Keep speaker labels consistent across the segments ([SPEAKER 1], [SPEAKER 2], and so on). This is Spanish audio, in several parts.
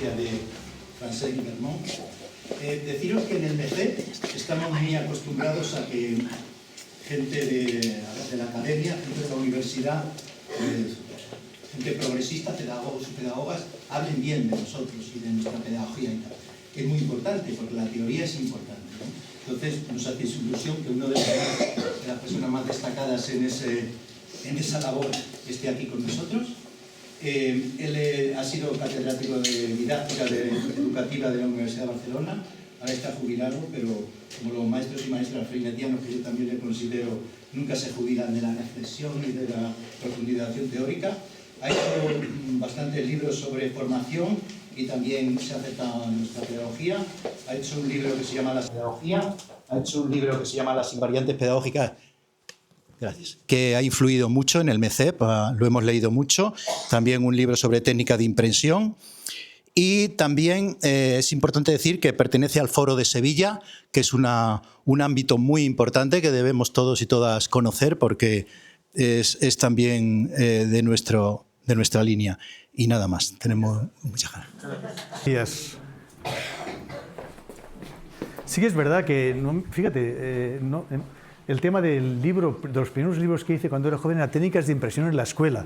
[SPEAKER 1] pedagogía de Francesc Guillermont. Deciros que en el MECET estamos muy acostumbrados a que gente de la academia, gente de la universidad, gente progresista, pedagogos y pedagogas, hablen bien de nosotros y de nuestra pedagogía y tal. Que es muy importante, porque la teoría es importante, ¿no? Entonces nos hace ilusión que uno de las personas más destacadas en esa labor esté aquí con nosotros. Él ha sido catedrático de didáctica educativa de la Universidad de Barcelona, ahora está jubilado, pero como los maestros y maestras freinetianos, que yo también le considero, nunca se jubilan de la reflexión y de la profundización teórica. Ha hecho bastantes libros sobre formación y también se ha acercado a nuestra pedagogía. Ha hecho un libro que se llama La pedagogía, ha hecho un libro que se llama Las invariantes pedagógicas. Gracias. Que ha influido mucho en el MECEP, lo hemos leído mucho. También un libro sobre técnica de impresión. Y también es importante decir que pertenece al Foro de Sevilla, que es un ámbito muy importante que debemos todos y todas conocer porque es también de nuestra línea. Y nada más, tenemos muchas ganas.
[SPEAKER 2] Gracias. Sí que es verdad que, fíjate, el tema del libro, de los primeros libros que hice cuando era joven, era técnicas de impresión en la escuela.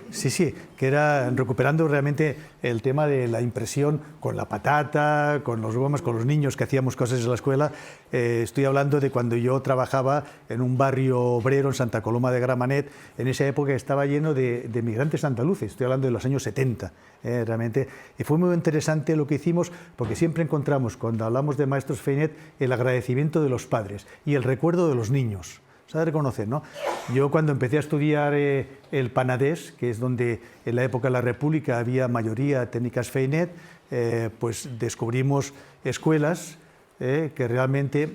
[SPEAKER 2] Sí, que era recuperando realmente el tema de la impresión con la patata, con los gomas, con los niños que hacíamos cosas en la escuela. Estoy hablando de cuando yo trabajaba en un barrio obrero en Santa Coloma de Gramenet. En esa época estaba lleno de migrantes andaluces, estoy hablando de los años 70. Realmente. Y fue muy interesante lo que hicimos, porque siempre encontramos, cuando hablamos de maestros Feinet, el agradecimiento de los padres y el recuerdo de los niños. Se ha de reconocer, ¿no? Yo cuando empecé a estudiar el Panadés, que es donde en la época de la República había mayoría técnicas Feinet, pues descubrimos escuelas que realmente,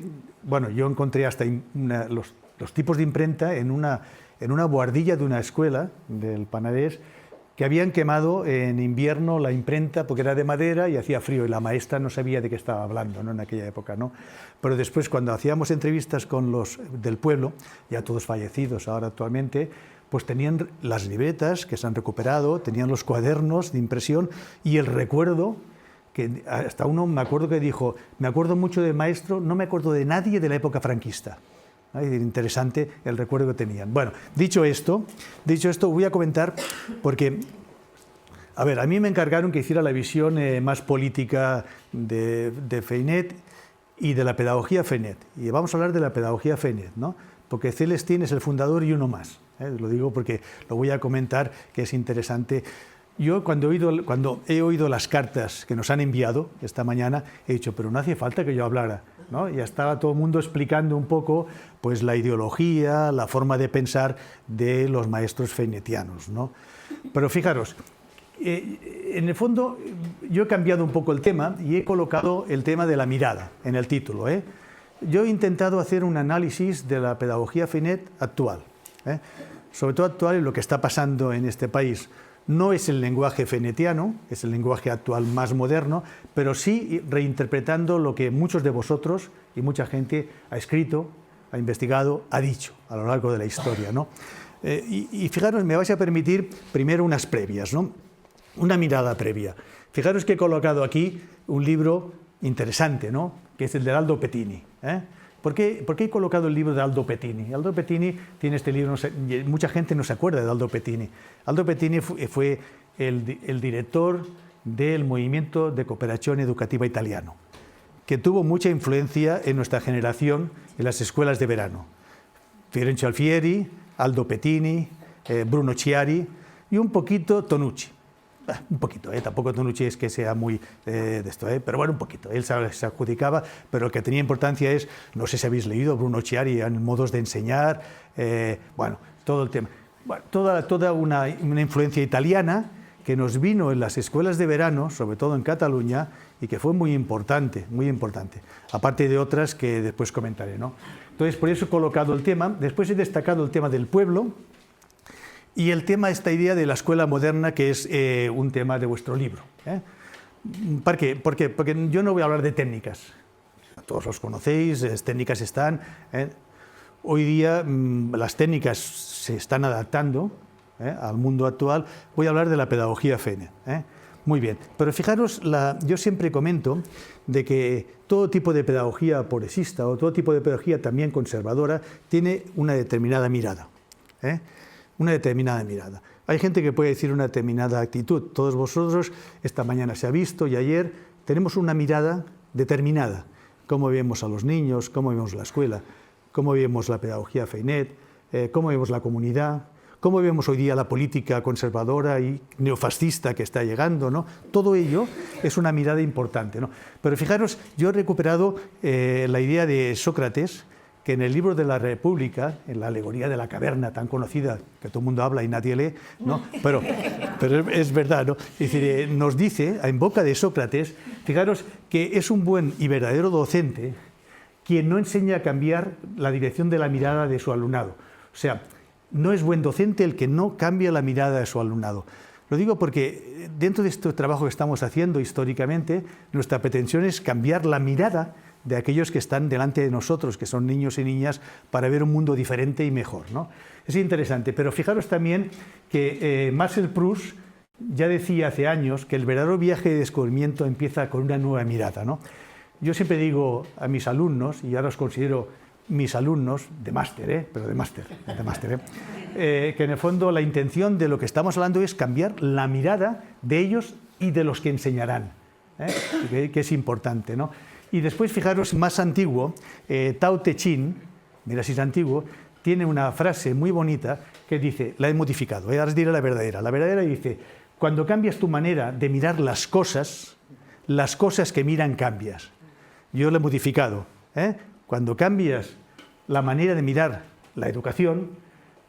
[SPEAKER 2] bueno, yo encontré hasta los tipos de imprenta en una buhardilla de una escuela del Panadés, que habían quemado en invierno la imprenta porque era de madera y hacía frío y la maestra no sabía de qué estaba hablando, ¿no? En aquella época, ¿no? Pero después, cuando hacíamos entrevistas con los del pueblo, ya todos fallecidos ahora actualmente, pues tenían las libretas que se han recuperado, tenían los cuadernos de impresión y el recuerdo, que hasta uno me acuerdo que dijo, me acuerdo mucho del maestro, no me acuerdo de nadie de la época franquista. Interesante el recuerdo que tenían. Bueno, dicho esto, voy a comentar, porque, a ver, a mí me encargaron que hiciera la visión más política de Feinet y de la pedagogía Feinet. Y vamos a hablar de la pedagogía Feinet, ¿no? Porque Celestín es el fundador y uno más. Lo digo porque lo voy a comentar, que es interesante. Yo cuando he oído las cartas que nos han enviado esta mañana, he dicho, pero no hacía falta que yo hablara, ¿no? Ya estaba todo el mundo explicando un poco pues, la ideología, la forma de pensar de los maestros feinetianos, ¿no? Pero fijaros, en el fondo yo he cambiado un poco el tema y he colocado el tema de la mirada en el título. Yo he intentado hacer un análisis de la pedagogía Feinet actual, sobre todo actual en lo que está pasando en este país. No es el lenguaje feinetiano, es el lenguaje actual más moderno, pero sí reinterpretando lo que muchos de vosotros y mucha gente ha escrito, ha investigado, ha dicho a lo largo de la historia, ¿no? Y fijaros, me vais a permitir primero unas previas, ¿no? Una mirada previa. Fijaros que he colocado aquí un libro interesante, ¿no? Que es el de Aldo Pettini. ¿Por qué he colocado el libro de Aldo Pettini? Aldo Pettini tiene este libro, mucha gente no se acuerda de Aldo Pettini. Aldo Pettini fue el director del movimiento de cooperación educativa italiano, que tuvo mucha influencia en nuestra generación en las escuelas de verano. Fiorenzo Alfieri, Aldo Pettini, Bruno Chiari y un poquito Tonucci. Un poquito, tampoco Tonucci es que sea muy de esto, pero bueno, un poquito. Él se adjudicaba, pero lo que tenía importancia es, no sé si habéis leído, Bruno Chiari en modos de enseñar, bueno, todo el tema. Bueno, toda una influencia italiana que nos vino en las escuelas de verano, sobre todo en Cataluña, y que fue muy importante, aparte de otras que después comentaré, ¿no? Entonces, por eso he colocado el tema. Después he destacado el tema del pueblo, y el tema, esta idea de la escuela moderna, que es un tema de vuestro libro. ¿Por qué? Porque yo no voy a hablar de técnicas. Todos los conocéis, las técnicas están. Hoy día las técnicas se están adaptando al mundo actual. Voy a hablar de la pedagogía Feinet. Muy bien, pero fijaros, yo siempre comento de que todo tipo de pedagogía progresista o todo tipo de pedagogía también conservadora tiene una determinada mirada. Una determinada mirada. Hay gente que puede decir una determinada actitud. Todos vosotros, esta mañana se ha visto y ayer, tenemos una mirada determinada. Cómo vemos a los niños, cómo vemos la escuela, cómo vemos la pedagogía Freinet, cómo vemos la comunidad, cómo vemos hoy día la política conservadora y neofascista que está llegando, ¿no? Todo ello es una mirada importante, ¿no? Pero fijaros, yo he recuperado la idea de Sócrates, que en el libro de la República, en la alegoría de la caverna tan conocida, que todo el mundo habla y nadie lee, ¿no? Pero es verdad, ¿no? Es decir, nos dice, en boca de Sócrates, fijaros que es un buen y verdadero docente quien no enseña a cambiar la dirección de la mirada de su alumnado. O sea, no es buen docente el que no cambia la mirada de su alumnado. Lo digo porque dentro de este trabajo que estamos haciendo históricamente, nuestra pretensión es cambiar la mirada de aquellos que están delante de nosotros, que son niños y niñas, para ver un mundo diferente y mejor, ¿no? Es interesante, pero fijaros también que Marcel Proust ya decía hace años que el verdadero viaje de descubrimiento empieza con una nueva mirada, ¿no? Yo siempre digo a mis alumnos, y ahora os considero mis alumnos de máster, pero de máster, que en el fondo la intención de lo que estamos hablando es cambiar la mirada de ellos y de los que enseñarán, que es importante, ¿no? Y después, fijaros, más antiguo, Tao Te Ching, mira si es antiguo, tiene una frase muy bonita que dice, la he modificado, ahora os diré la verdadera dice, cuando cambias tu manera de mirar las cosas que miran cambias. Yo lo he modificado, cuando cambias la manera de mirar la educación,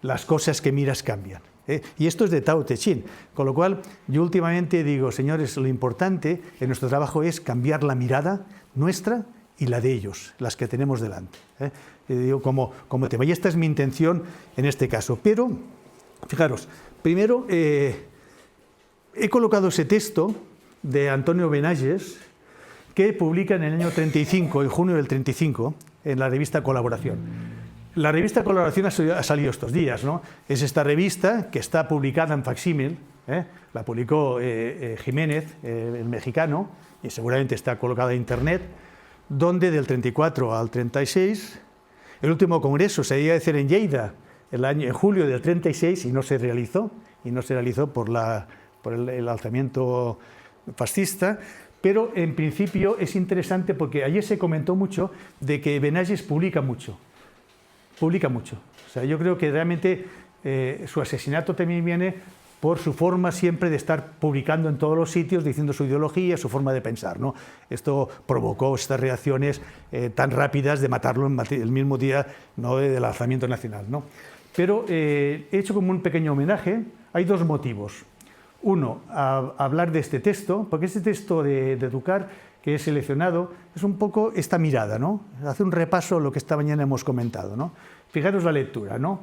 [SPEAKER 2] las cosas que miras cambian. Y esto es de Tao Te Ching, con lo cual yo últimamente digo, señores, lo importante en nuestro trabajo es cambiar la mirada nuestra y la de ellos, las que tenemos delante. Digo, como tema, y esta es mi intención en este caso. Pero, fijaros, primero he colocado ese texto de Antonio Benalles, que publica en el año 35, en junio del 35, en la revista Colaboración. La revista Colaboración ha salido estos días, ¿no? Es esta revista que está publicada en facsímil, la publicó Jiménez, el mexicano, y seguramente está colocada en internet, donde del 34 al 36, el último congreso se iba a hacer en Lleida en julio del 36 y no se realizó por el alzamiento fascista. Pero en principio es interesante porque ayer se comentó mucho de que Benalles publica mucho. O sea, yo creo que realmente su asesinato también viene por su forma siempre de estar publicando en todos los sitios, diciendo su ideología, su forma de pensar, ¿no? Esto provocó estas reacciones tan rápidas de matarlo el mismo día, ¿no?, del alzamiento nacional, ¿no? Pero he hecho como un pequeño homenaje. Hay dos motivos. Uno, a hablar de este texto, porque este texto de Educar que he seleccionado es un poco esta mirada, ¿no? Hace un repaso de lo que esta mañana hemos comentado, ¿no? Fijaros la lectura, ¿no?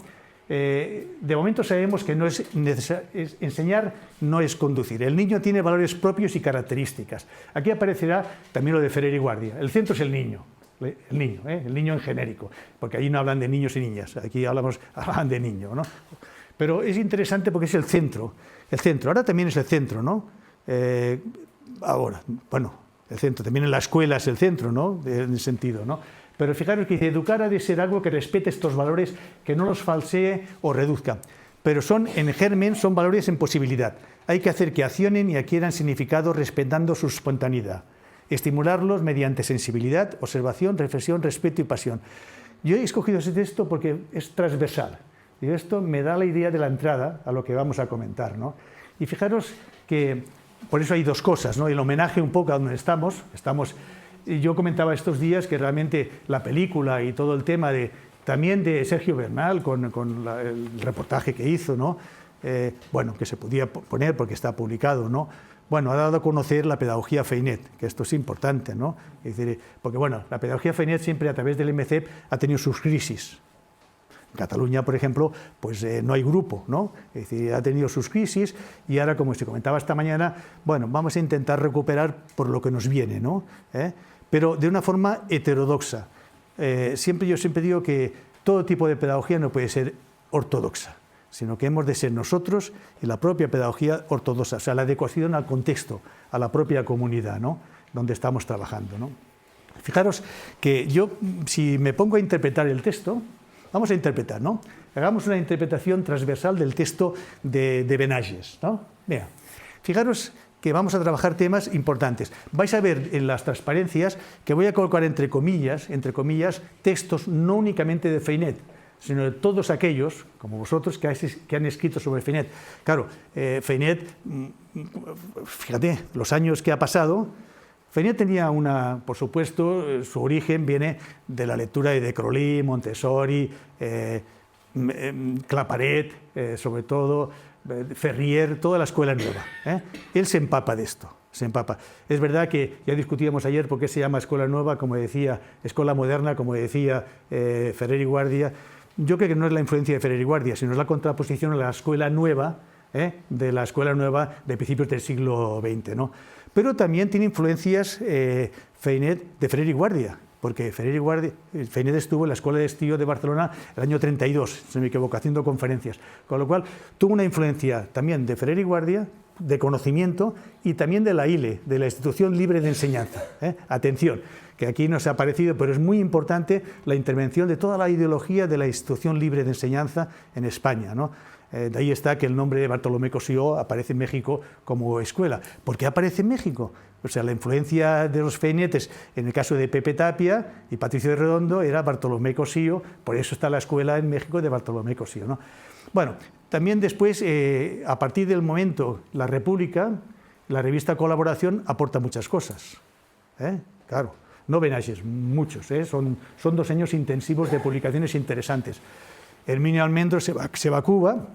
[SPEAKER 2] De momento sabemos que enseñar no es conducir. El niño tiene valores propios y características. Aquí aparecerá también lo de Ferrer y Guardia. El centro es el niño en genérico, porque allí no hablan de niños y niñas, aquí hablan de niño, ¿no? Pero es interesante porque es el centro. Ahora también es el centro, ¿no? Ahora, bueno, el centro, también en la escuela es el centro, ¿no? En el sentido, ¿no? Pero fijaros que dice, educar ha de ser algo que respete estos valores, que no los falsee o reduzca. Pero en germen, son valores en posibilidad. Hay que hacer que accionen y adquieran significado respetando su espontaneidad. Estimularlos mediante sensibilidad, observación, reflexión, respeto y pasión. Yo he escogido ese texto porque es transversal. Y esto me da la idea de la entrada a lo que vamos a comentar, ¿no? Y fijaros que, por eso hay dos cosas, ¿no? El homenaje un poco a donde estamos. Yo comentaba estos días que realmente la película y todo el tema también de Sergio Bernal con el reportaje que hizo, ¿no? Bueno, que se podía poner porque está publicado, ¿no? Bueno, ha dado a conocer la pedagogía Freinet, que esto es importante, ¿no? Es decir, porque bueno, la pedagogía Freinet siempre a través del MCEP ha tenido sus crisis. En Cataluña, por ejemplo, pues no hay grupo, ¿no? Es decir, ha tenido sus crisis y ahora, como se comentaba esta mañana, bueno, vamos a intentar recuperar por lo que nos viene, ¿no? Pero de una forma heterodoxa. Yo siempre digo que todo tipo de pedagogía no puede ser ortodoxa. sino que hemos de ser nosotros y la propia pedagogía ortodoxa, o sea, la adecuación al contexto, a la propia comunidad, ¿no?, donde estamos trabajando, ¿no? Fijaros que yo, si me pongo a interpretar el texto, vamos a interpretar, ¿no? Hagamos una interpretación transversal del texto de Benages, ¿no? Mira, fijaros que vamos a trabajar temas importantes. Vais a ver en las transparencias que voy a colocar entre comillas, textos no únicamente de Freinet, sino de todos aquellos, como vosotros, que han escrito sobre Freinet. Claro, Freinet, fíjate, los años que ha pasado, Freinet tenía por supuesto, su origen viene de la lectura de Crowley, Montessori, Claparet, sobre todo, Ferrier, toda la escuela nueva. Él se empapa de esto, se empapa. Es verdad que ya discutíamos ayer por qué se llama escuela nueva, como decía, escuela moderna, como decía Ferrer y Guardia. Yo creo que no es la influencia de Ferrer y Guardia, sino es la contraposición a la escuela nueva, de la escuela nueva de principios del siglo XX, ¿no? Pero también tiene influencias Freinet de Ferrer y Guardia, porque Freinet estuvo en la Escuela de Estío de Barcelona el año 32, si no me equivoco, haciendo conferencias, con lo cual tuvo una influencia también de Ferrer y Guardia, de conocimiento, y también de la ILE, de la Institución Libre de Enseñanza. Atención, que aquí no se ha aparecido, pero es muy importante la intervención de toda la ideología de la Institución Libre de Enseñanza en España, ¿no? De ahí está que el nombre de Bartolomé Cosío aparece en México como escuela. ¿Por qué aparece en México? O sea, la influencia de los freinetes, en el caso de Pepe Tapia y Patricio de Redondo, era Bartolomé Cosío, por eso está la escuela en México de Bartolomé Cosío, ¿no? Bueno, también después, a partir del momento, La República, la revista Colaboración, aporta muchas cosas. Claro, no Benages, muchos, son 2 años intensivos de publicaciones interesantes. Herminio Almendros se va a Cuba.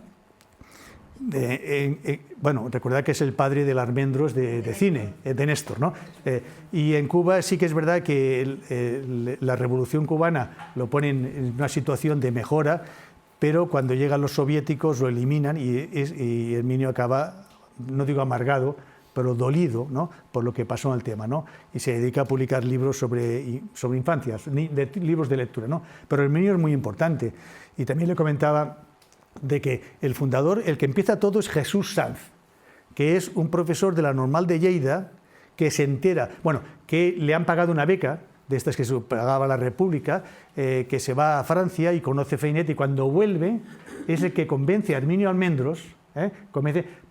[SPEAKER 2] Bueno, recordad que es el padre del Almendros de cine, de Néstor, ¿no? Y en Cuba sí que es verdad que la revolución cubana lo pone en una situación de mejora, pero cuando llegan los soviéticos lo eliminan y Herminio acaba, no digo amargado, pero dolido, ¿no?, por lo que pasó en el tema, ¿no? Y se dedica a publicar libros sobre infancias, libros de lectura, ¿no? Pero Herminio es muy importante. Y también le comentaba de que el fundador, el que empieza todo, es Jesús Sanz, que es un profesor de la Normal de Lleida, que se entera, bueno, que le han pagado una beca, de estas que se pagaba la República, que se va a Francia y conoce Freinet, y cuando vuelve es el que convence a Herminio Almendros,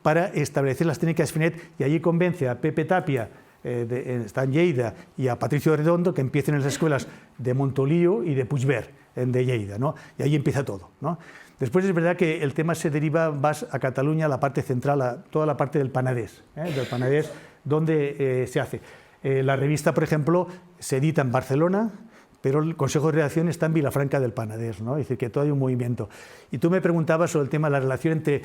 [SPEAKER 2] para establecer las técnicas Freinet, y allí convence a Pepe Tapia, está en Lleida, y a Patricio de Redondo, que empiecen en las escuelas de Montoliu y de Puigverd, de Lleida, ¿no? Y ahí empieza todo, ¿no? Después es verdad que el tema se deriva más a Cataluña, a la parte central, a toda la parte del Penedès, donde se hace. La revista, por ejemplo, se edita en Barcelona, pero el Consejo de Redacción está en Vilafranca del Penedès, ¿no? Es decir, que todo hay un movimiento. Y tú me preguntabas sobre el tema de la relación entre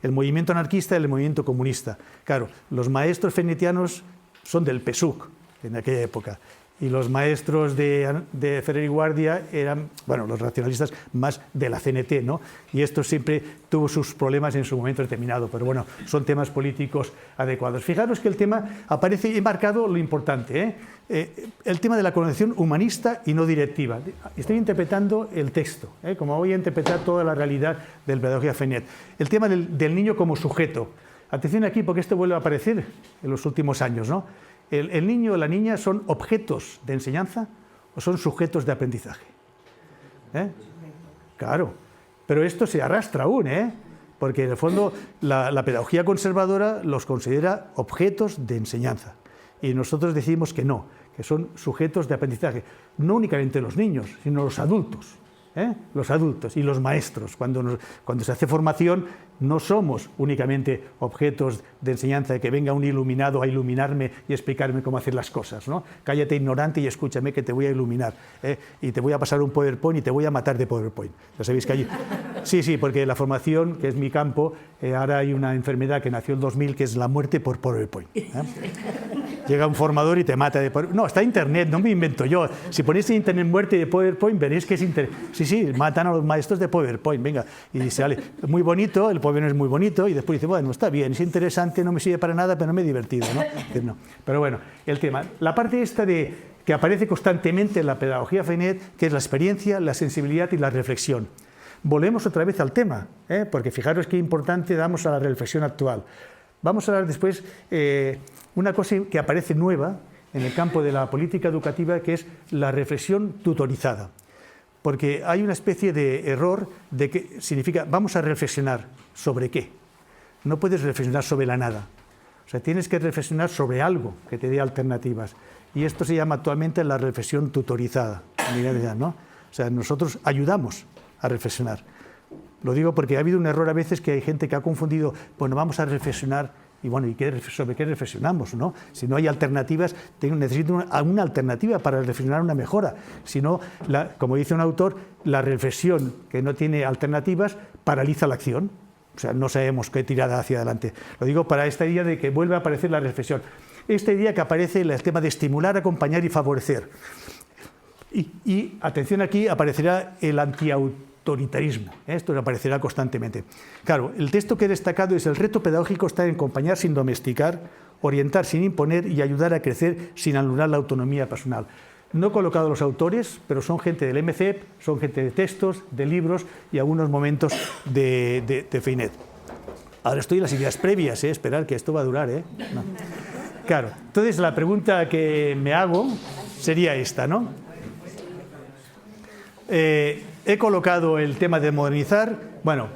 [SPEAKER 2] el movimiento anarquista y el movimiento comunista. Claro, los maestros feinetianos son del PSUC en aquella época, y los maestros de Ferrer y Guardia eran, los racionalistas más de la CNT, ¿no? Y esto siempre tuvo sus problemas en su momento determinado, pero bueno, son temas políticos adecuados. Fijaros que el tema aparece, he marcado lo importante, el tema de la concepción humanista y no directiva. Estoy interpretando el texto, como voy a interpretar toda la realidad del pedagogía Freinet. El tema del niño como sujeto. Atención aquí, porque esto vuelve a aparecer en los últimos años, ¿no? ¿El niño o la niña son objetos de enseñanza o son sujetos de aprendizaje? Claro, pero esto se arrastra aún, porque en el fondo la pedagogía conservadora los considera objetos de enseñanza, y nosotros decimos que no, que son sujetos de aprendizaje, no únicamente los niños, sino los adultos. Los adultos y los maestros. Cuando se hace formación, no somos únicamente objetos de enseñanza, de que venga un iluminado a iluminarme y explicarme cómo hacer las cosas, ¿no? Cállate, ignorante, y escúchame, que te voy a iluminar, y te voy a pasar un PowerPoint y te voy a matar de PowerPoint. Ya sabéis que allí... Sí, porque la formación, que es mi campo, ahora hay una enfermedad que nació en 2000, que es la muerte por PowerPoint. Llega un formador y te mata de PowerPoint. No, está Internet, no me invento yo. Si ponéis en Internet muerte de PowerPoint, veréis que es Internet. Sí, matan a los maestros de PowerPoint, venga. Y sale muy bonito, el PowerPoint es muy bonito, y después dice, bueno, está bien, es interesante, no me sirve para nada, pero no me he divertido, ¿no? Pero bueno, el tema. La parte esta que aparece constantemente en la pedagogía Freinet, que es la experiencia, la sensibilidad y la reflexión. volvemos otra vez al tema, porque fijaros qué importante damos a la reflexión actual. Vamos a hablar después una cosa que aparece nueva en el campo de la política educativa, que es la reflexión tutorizada. Porque hay una especie de error de que significa vamos a reflexionar sobre qué. No puedes reflexionar sobre la nada. O sea, tienes que reflexionar sobre algo que te dé alternativas. Y esto se llama actualmente la reflexión tutorizada, ¿no? O sea, nosotros ayudamos a reflexionar. Lo digo porque ha habido un error a veces que hay gente que ha confundido, bueno, vamos a reflexionar, y bueno, ¿sobre qué reflexionamos, no? Si no hay alternativas, necesito una alternativa para reflexionar una mejora. Si no, como dice un autor, la reflexión que no tiene alternativas paraliza la acción. O sea, no sabemos qué tirada hacia adelante. Lo digo para esta idea de que vuelve a aparecer la reflexión. Esta idea que aparece el tema de estimular, acompañar y favorecer. Y atención, aquí aparecerá el antiautoritarismo. Esto aparecerá constantemente. Claro, el texto que he destacado es: el reto pedagógico está en acompañar sin domesticar, orientar sin imponer y ayudar a crecer sin anular la autonomía personal. No he colocado los autores, pero son gente del MCEP, son gente de textos, de libros y algunos momentos de Feinet. Ahora estoy en las ideas previas, esperar que esto va a durar, No. Claro, entonces la pregunta que me hago sería esta, ¿no? He colocado el tema de modernizar. Bueno,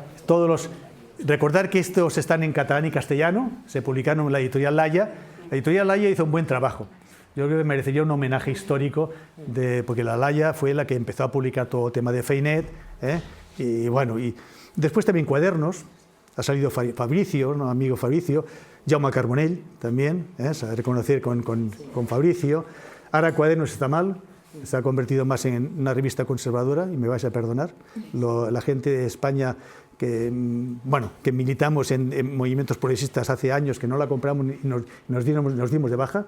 [SPEAKER 2] recordar que estos están en catalán y castellano, se publicaron en la editorial Laya. La editorial Laya hizo un buen trabajo. Yo creo que merecería un homenaje histórico, porque la Laya fue la que empezó a publicar todo el tema de Feinet, y bueno, y después también Cuadernos, ha salido Fabricio, ¿no? Amigo Fabricio, Jaume Carbonell también, se ha de reconocer con Fabricio. Ahora Cuadernos está mal, se ha convertido más en una revista conservadora, y me vais a perdonar, la gente de España que militamos en movimientos progresistas hace años, que no la compramos y nos dimos de baja.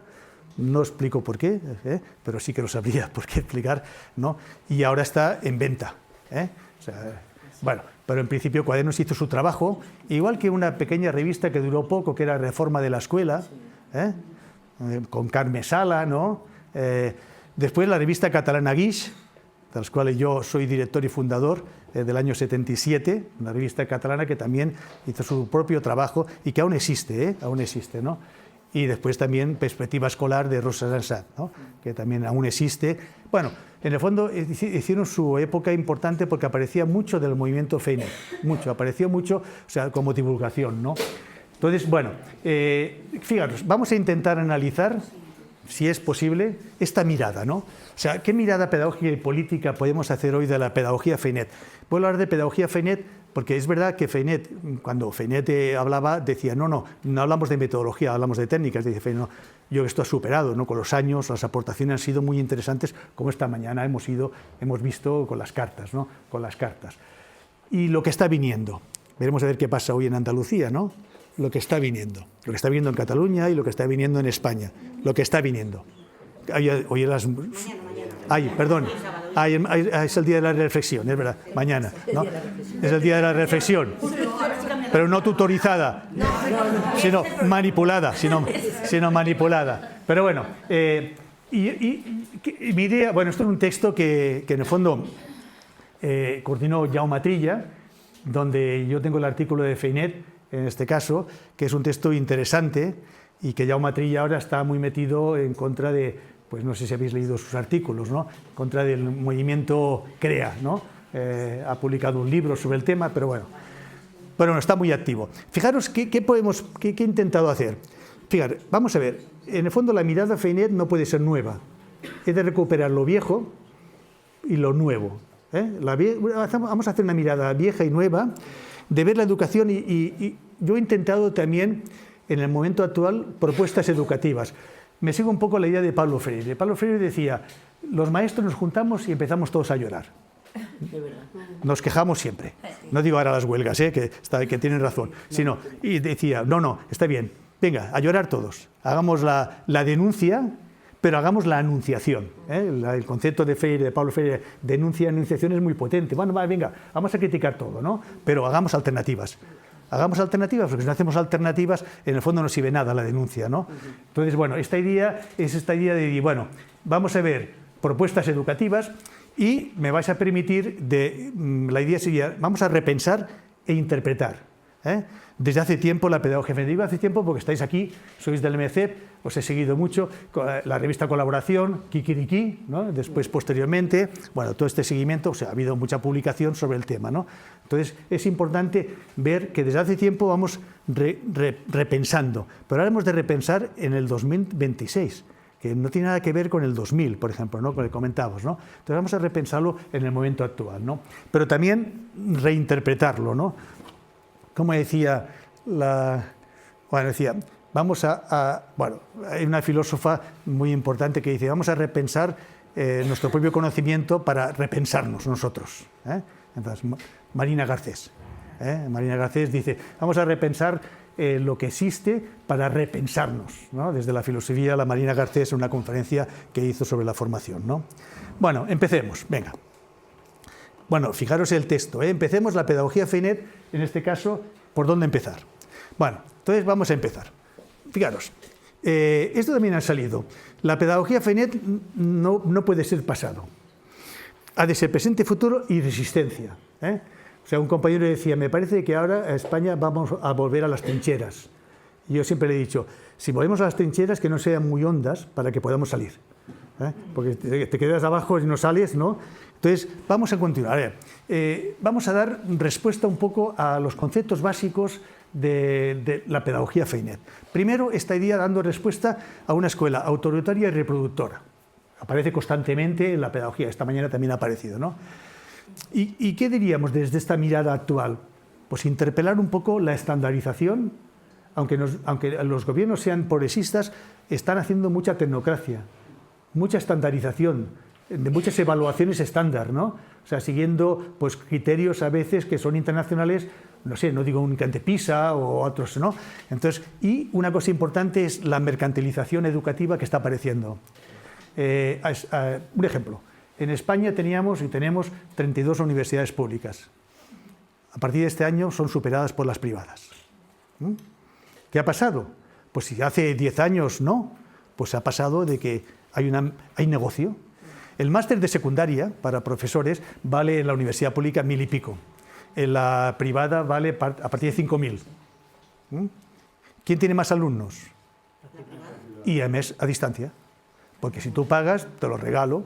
[SPEAKER 2] No explico por qué, pero sí que lo sabría por qué explicar, ¿no? Y ahora está en venta. O sea, bueno, pero en principio Cuadernos hizo su trabajo, igual que una pequeña revista que duró poco, que era Reforma de la Escuela, con Carme Sala, ¿no? Después la revista catalana Guix, de las cuales yo soy director y fundador, del año 77, una revista catalana que también hizo su propio trabajo y que aún existe, ¿no? Y después también Perspectiva Escolar de Rosa Sansat, ¿no? Que también aún existe. Bueno, en el fondo hicieron su época importante porque aparecía mucho del movimiento Feinet, apareció mucho, o sea, como divulgación, ¿no? Entonces, bueno, fijaros, vamos a intentar analizar, si es posible, esta mirada, ¿no? O sea, ¿qué mirada pedagógica y política podemos hacer hoy de la pedagogía Feinet? Voy a hablar de pedagogía Feinet porque es verdad que Feinet, cuando Feinet hablaba, decía, no hablamos de metodología, hablamos de técnicas. Dice Feinet, no, yo esto ha superado, ¿no? Con los años las aportaciones han sido muy interesantes, como esta mañana hemos visto con las cartas, ¿no? Con las cartas. Y lo que está viniendo, veremos a ver qué pasa hoy en Andalucía, ¿no? Lo que está viniendo en Cataluña y lo que está viniendo en España, lo que está viniendo. Hoy perdón, es el día de la reflexión, es verdad, mañana, ¿no? Es el día de la reflexión, pero no tutorizada, sino manipulada, Pero bueno, mi idea, bueno, esto es un texto que en el fondo coordinó Jaume Trilla, donde yo tengo el artículo de Feinet, en este caso, que es un texto interesante y que Jaume Trilla ahora está muy metido en contra de, pues no sé si habéis leído sus artículos, ¿no? En contra del movimiento CREA, ¿no? Ha publicado un libro sobre el tema, pero bueno, está muy activo. Fijaros qué he intentado hacer. Fijaros, vamos a ver, en el fondo la mirada Feinet no puede ser nueva, es de recuperar lo viejo y lo nuevo. Vamos a hacer una mirada vieja y nueva, de ver la educación y yo he intentado también, en el momento actual, propuestas educativas. Me sigo un poco la idea de Pablo Freire. Pablo Freire decía, los maestros nos juntamos y empezamos todos a llorar. Nos quejamos siempre. No digo ahora las huelgas, que tienen razón, sino, y decía, no, está bien, venga, a llorar todos. Hagamos la denuncia, pero hagamos la anunciación. El concepto de Freire, de Pablo Freire, denuncia-anunciación es muy potente. Bueno, venga, vamos a criticar todo, ¿no? Pero hagamos alternativas. Hagamos alternativas, porque si no hacemos alternativas, en el fondo no sirve nada la denuncia, ¿no? Entonces, bueno, esta idea es esta idea de, bueno, vamos a ver propuestas educativas Y me vais a permitir, la idea sería, vamos a repensar e interpretar. Desde hace tiempo la pedagogía fenet, digo hace tiempo porque estáis aquí, sois del MECEP, os he seguido mucho, la revista Colaboración, Kikiriki, ¿no? Después posteriormente, bueno, todo este seguimiento, o sea, ha habido mucha publicación sobre el tema, ¿no? Entonces es importante ver que desde hace tiempo vamos repensando, pero ahora hemos de repensar en el 2026, que no tiene nada que ver con el 2000, por ejemplo, ¿no? Con el que comentábamos, ¿no? Entonces vamos a repensarlo en el momento actual, ¿no? Pero también reinterpretarlo, ¿no? Como decía vamos bueno, hay una filósofa muy importante que dice, vamos a repensar nuestro propio conocimiento para repensarnos nosotros. Entonces, Marina Garcés. Marina Garcés dice, vamos a repensar lo que existe para repensarnos, ¿no? Desde la filosofía, la Marina Garcés, en una conferencia que hizo sobre la formación, ¿no? Bueno, empecemos, venga. Bueno, fijaros el texto, empecemos la pedagogía fenet, en este caso, ¿por dónde empezar? Bueno, entonces vamos a empezar. Fijaros, esto también ha salido. La pedagogía fenet no puede ser pasado. Ha de ser presente, futuro y resistencia. O sea, un compañero decía, me parece que ahora a España vamos a volver a las trincheras. Y yo siempre le he dicho, si volvemos a las trincheras, que no sean muy hondas para que podamos salir. Porque te quedas abajo y no sales, ¿no? Entonces, vamos a continuar. A ver, vamos a dar respuesta un poco a los conceptos básicos de la pedagogía fenet. Primero, estaría dando respuesta a una escuela autoritaria y reproductora. Aparece constantemente en la pedagogía, esta mañana también ha aparecido, ¿no? ¿Y qué diríamos desde esta mirada actual? Pues interpelar un poco la estandarización, aunque los gobiernos sean progresistas, están haciendo mucha tecnocracia, mucha estandarización, de muchas evaluaciones estándar, ¿no? O sea, siguiendo pues, criterios a veces que son internacionales, no sé, no digo únicamente PISA o otros, ¿no? Entonces, y una cosa importante es la mercantilización educativa que está apareciendo. Un ejemplo, en España teníamos y tenemos 32 universidades públicas. A partir de este año son superadas por las privadas. ¿Qué ha pasado? Pues si hace 10 años no, pues ha pasado de que hay negocio. El máster de secundaria para profesores vale en la universidad pública 1.000 y pico. En la privada vale a partir de 5.000. ¿Quién tiene más alumnos? Y además a distancia. Porque si tú pagas, te lo regalo.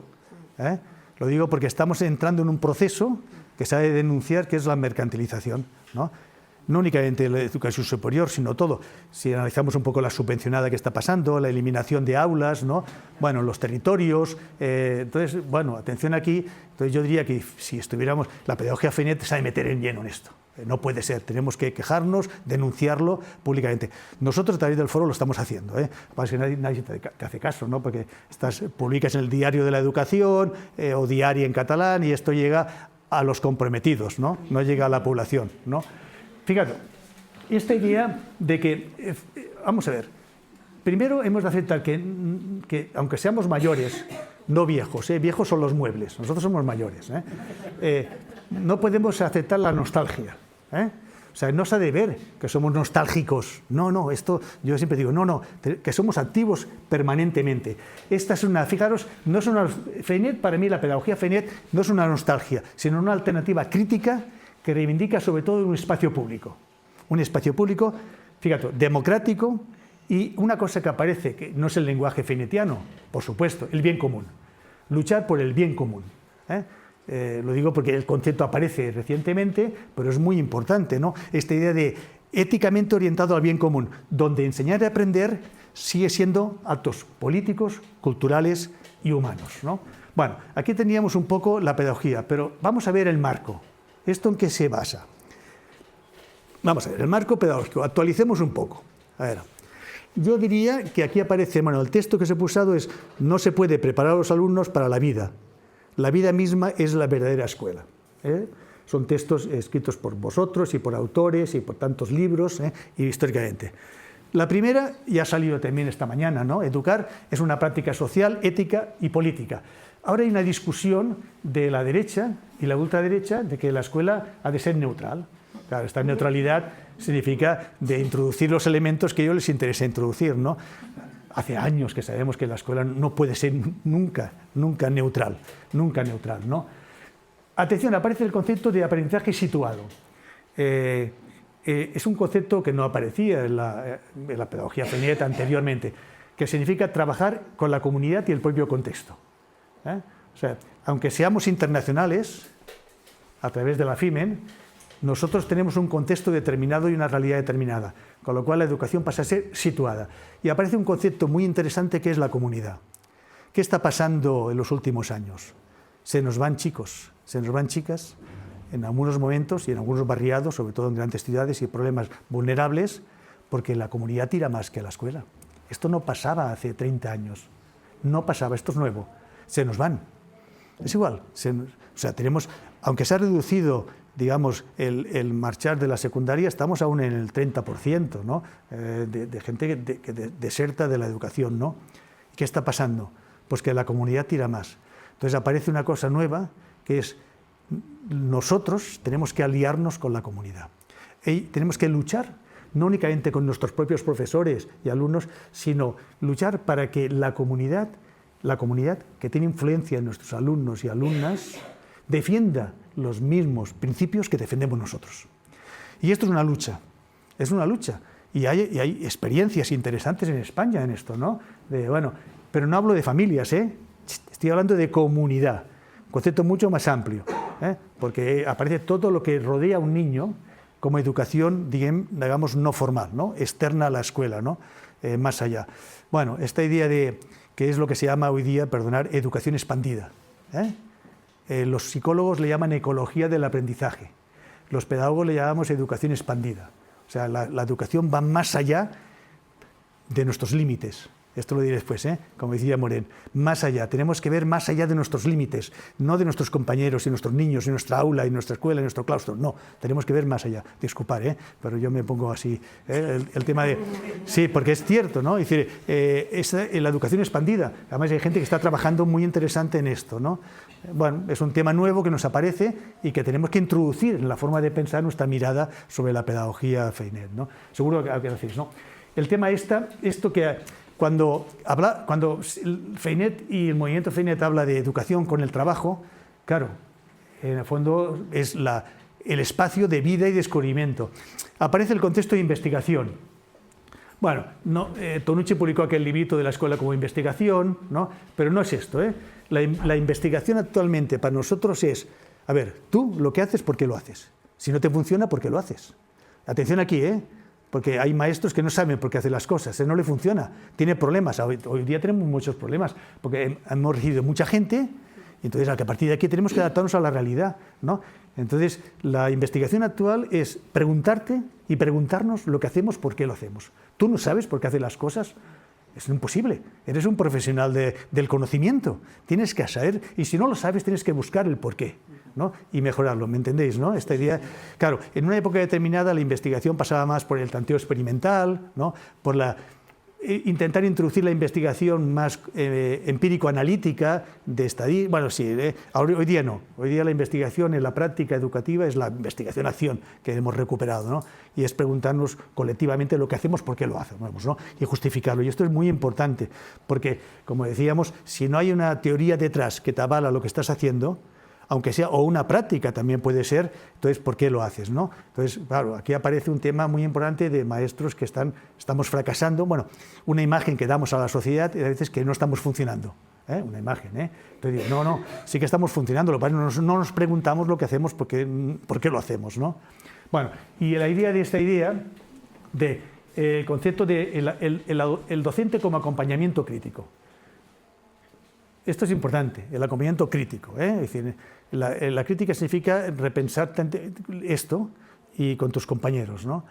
[SPEAKER 2] Lo digo porque estamos entrando en un proceso que se ha de denunciar, que es la mercantilización, ¿no? No únicamente la educación superior, sino todo. Si analizamos un poco la subvencionada que está pasando, la eliminación de aulas, ¿no? Bueno, los territorios. Entonces, bueno, atención aquí. Entonces yo diría que si estuviéramos, la pedagogía fenet se ha de meter en lleno en esto. No puede ser, tenemos que quejarnos, denunciarlo públicamente. Nosotros a través del foro lo estamos haciendo, Pasa que nadie te hace caso, ¿no? Porque publicas en el Diario de la Educación o Diari en catalán y esto llega a los comprometidos, ¿no? No llega a la población, ¿no? Fíjate, esta idea de que, vamos a ver, primero hemos de aceptar que aunque seamos mayores, no viejos, viejos son los muebles, nosotros somos mayores, no podemos aceptar la nostalgia, O sea, no se ha de ver que somos nostálgicos, no, esto yo siempre digo, no, que somos activos permanentemente. Esta es fijaros, no es una, fenet, para mí la pedagogía fenet no es una nostalgia, sino una alternativa crítica que reivindica sobre todo un espacio público, fíjate, democrático y una cosa que aparece, que no es el lenguaje fenetiano, por supuesto, el bien común, luchar por el bien común. Lo digo porque el concepto aparece recientemente, pero es muy importante, ¿no? Esta idea de éticamente orientado al bien común, donde enseñar y aprender sigue siendo actos políticos, culturales y humanos, ¿no? Bueno, aquí teníamos un poco la pedagogía, pero vamos a ver el marco. ¿Esto en qué se basa? Vamos a ver, el marco pedagógico, actualicemos un poco. A ver, yo diría que aquí aparece, bueno, el texto que se ha usado es, no se puede preparar a los alumnos para la vida. La vida misma es la verdadera escuela. Son textos escritos por vosotros y por autores y por tantos libros, y históricamente. La primera ya ha salido también esta mañana, ¿no? Educar es una práctica social, ética y política. Ahora hay una discusión de la derecha y la ultraderecha de que la escuela ha de ser neutral. Claro, esta neutralidad significa de introducir los elementos que a ellos les interesa introducir, ¿no? hace años que sabemos que la escuela no puede ser nunca neutral, ¿no? Atención, aparece el concepto de aprendizaje situado. Es un concepto que no aparecía en la pedagogía Freinet anteriormente, que significa trabajar con la comunidad y el propio contexto. O sea, aunque seamos internacionales, a través de la FIMEN, nosotros tenemos un contexto determinado y una realidad determinada, con lo cual la educación pasa a ser situada. Y aparece un concepto muy interesante que es la comunidad. ¿Qué está pasando en los últimos años? Se nos van chicos, se nos van chicas, en algunos momentos y en algunos barriados, sobre todo en grandes ciudades y problemas vulnerables, porque la comunidad tira más que la escuela. Esto no pasaba hace 30 años, no pasaba, esto es nuevo, se nos van. Es igual, o sea, tenemos, aunque se ha reducido, digamos, el marchar de la secundaria, estamos aún en el 30%, ¿no? De gente que deserta de la educación, ¿no? ¿Qué está pasando? Pues que la comunidad tira más. Entonces aparece una cosa nueva, que es nosotros tenemos que aliarnos con la comunidad. Y tenemos que luchar, no únicamente con nuestros propios profesores y alumnos, sino luchar para que la comunidad que tiene influencia en nuestros alumnos y alumnas defienda los mismos principios que defendemos nosotros. Y esto es una lucha, y hay experiencias interesantes en España en esto, ¿no? Bueno, pero no hablo de familias, estoy hablando de comunidad, un concepto mucho más amplio, porque aparece todo lo que rodea a un niño como educación, digamos, no formal, ¿no? Externa a la escuela, ¿no? Más allá. Bueno, esta idea de que es lo que se llama hoy día, educación expandida. Los psicólogos le llaman ecología del aprendizaje, los pedagogos le llamamos educación expandida. O sea, la educación va más allá de nuestros límites. Esto lo diré después, como decía Morén, más allá, tenemos que ver más allá de nuestros límites, no de nuestros compañeros y nuestros niños y nuestra aula y nuestra escuela y nuestro claustro, no, tenemos que ver más allá. Disculpad, pero yo me pongo así, el tema de... Sí, porque es cierto, ¿no? Es decir, la educación expandida, además hay gente que está trabajando muy interesante en esto, ¿no? Bueno, es un tema nuevo que nos aparece y que tenemos que introducir en la forma de pensar nuestra mirada sobre la pedagogía Freinet, ¿no? Seguro que decís, ¿no? El tema esto que... Cuando Freinet y el movimiento Freinet habla de educación con el trabajo, claro, en el fondo es el espacio de vida y descubrimiento. Aparece el contexto de investigación. Bueno, Tonucci publicó aquel librito de la escuela como investigación, ¿no? Pero no es esto, La investigación actualmente para nosotros es, a ver, tú lo que haces, ¿por qué lo haces? Si no te funciona, ¿por qué lo haces? Atención aquí, porque hay maestros que no saben por qué hacen las cosas, no le funciona, tiene problemas. Hoy día tenemos muchos problemas, porque hemos recibido mucha gente, y entonces a partir de aquí tenemos que adaptarnos a la realidad, ¿no? Entonces, la investigación actual es preguntarte y preguntarnos lo que hacemos, por qué lo hacemos. ¿Tú no sabes por qué haces las cosas? Es imposible, eres un profesional del conocimiento, tienes que saber, y si no lo sabes tienes que buscar el porqué, ¿no? Y mejorarlo, ¿me entendéis, no? Esta idea, claro, en una época determinada la investigación pasaba más por el tanteo experimental, ¿no? Por intentar introducir la investigación más empírico-analítica, de estadística. Bueno, sí, hoy día no. Hoy día la investigación en la práctica educativa es la investigación-acción que hemos recuperado, ¿no? Y es preguntarnos colectivamente lo que hacemos, por qué lo hacemos, ¿no? Y justificarlo. Y esto es muy importante, porque, como decíamos, si no hay una teoría detrás que te avala lo que estás haciendo, aunque sea, o una práctica también puede ser, entonces, ¿por qué lo haces, no? Entonces, claro, aquí aparece un tema muy importante de maestros que estamos fracasando, bueno, una imagen que damos a la sociedad y a veces que no estamos funcionando, una imagen, Entonces, no, sí que estamos funcionando, no nos preguntamos lo que hacemos, por qué lo hacemos, ¿no? Bueno, y la idea de esta idea, el concepto de el docente como acompañamiento crítico. Esto es importante, el acompañamiento crítico, Es decir, la crítica significa repensar esto y con tus compañeros, ¿no?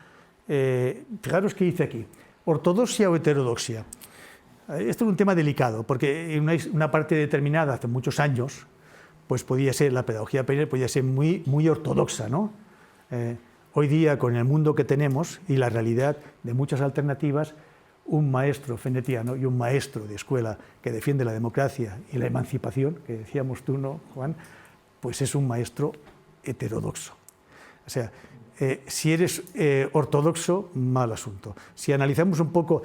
[SPEAKER 2] Fijaros qué dice aquí, ortodoxia o heterodoxia. Esto es un tema delicado, porque en una parte determinada, hace muchos años, pues podía ser, la pedagogía Freinet podía ser muy, muy ortodoxa, ¿no? Hoy día, con el mundo que tenemos y la realidad de muchas alternativas, un maestro freinetiano y un maestro de escuela que defiende la democracia y la emancipación, que decíamos tú, ¿no, Juan? Pues es un maestro heterodoxo. O sea, Si eres ortodoxo, mal asunto. Si analizamos un poco,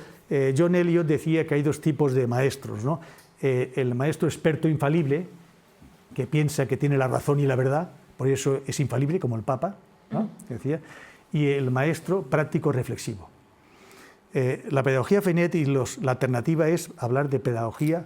[SPEAKER 2] John Eliot decía que hay dos tipos de maestros, ¿no? El maestro experto infalible, que piensa que tiene la razón y la verdad, por eso es infalible, como el Papa, ¿no? Decía, y el maestro práctico reflexivo. La pedagogía Freinet y la alternativa es hablar de pedagogía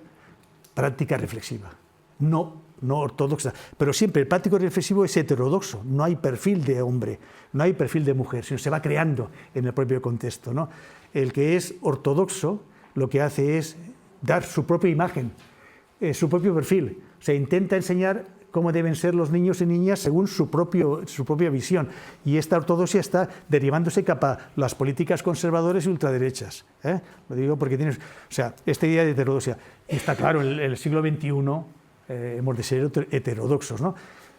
[SPEAKER 2] práctica reflexiva, no ortodoxa, pero siempre el práctico reflexivo es heterodoxo, no hay perfil de hombre, no hay perfil de mujer, sino se va creando en el propio contexto, ¿no? El que es ortodoxo lo que hace es dar su propia imagen, su propio perfil, o sea, intenta enseñar cómo deben ser los niños y niñas según su propia visión. Y esta ortodoxia está derivándose a las políticas conservadoras y ultraderechas. Lo digo porque tienes, o sea, esta idea de heterodoxia. Y está claro, en el siglo XXI hemos de ser heterodoxos, ¿no?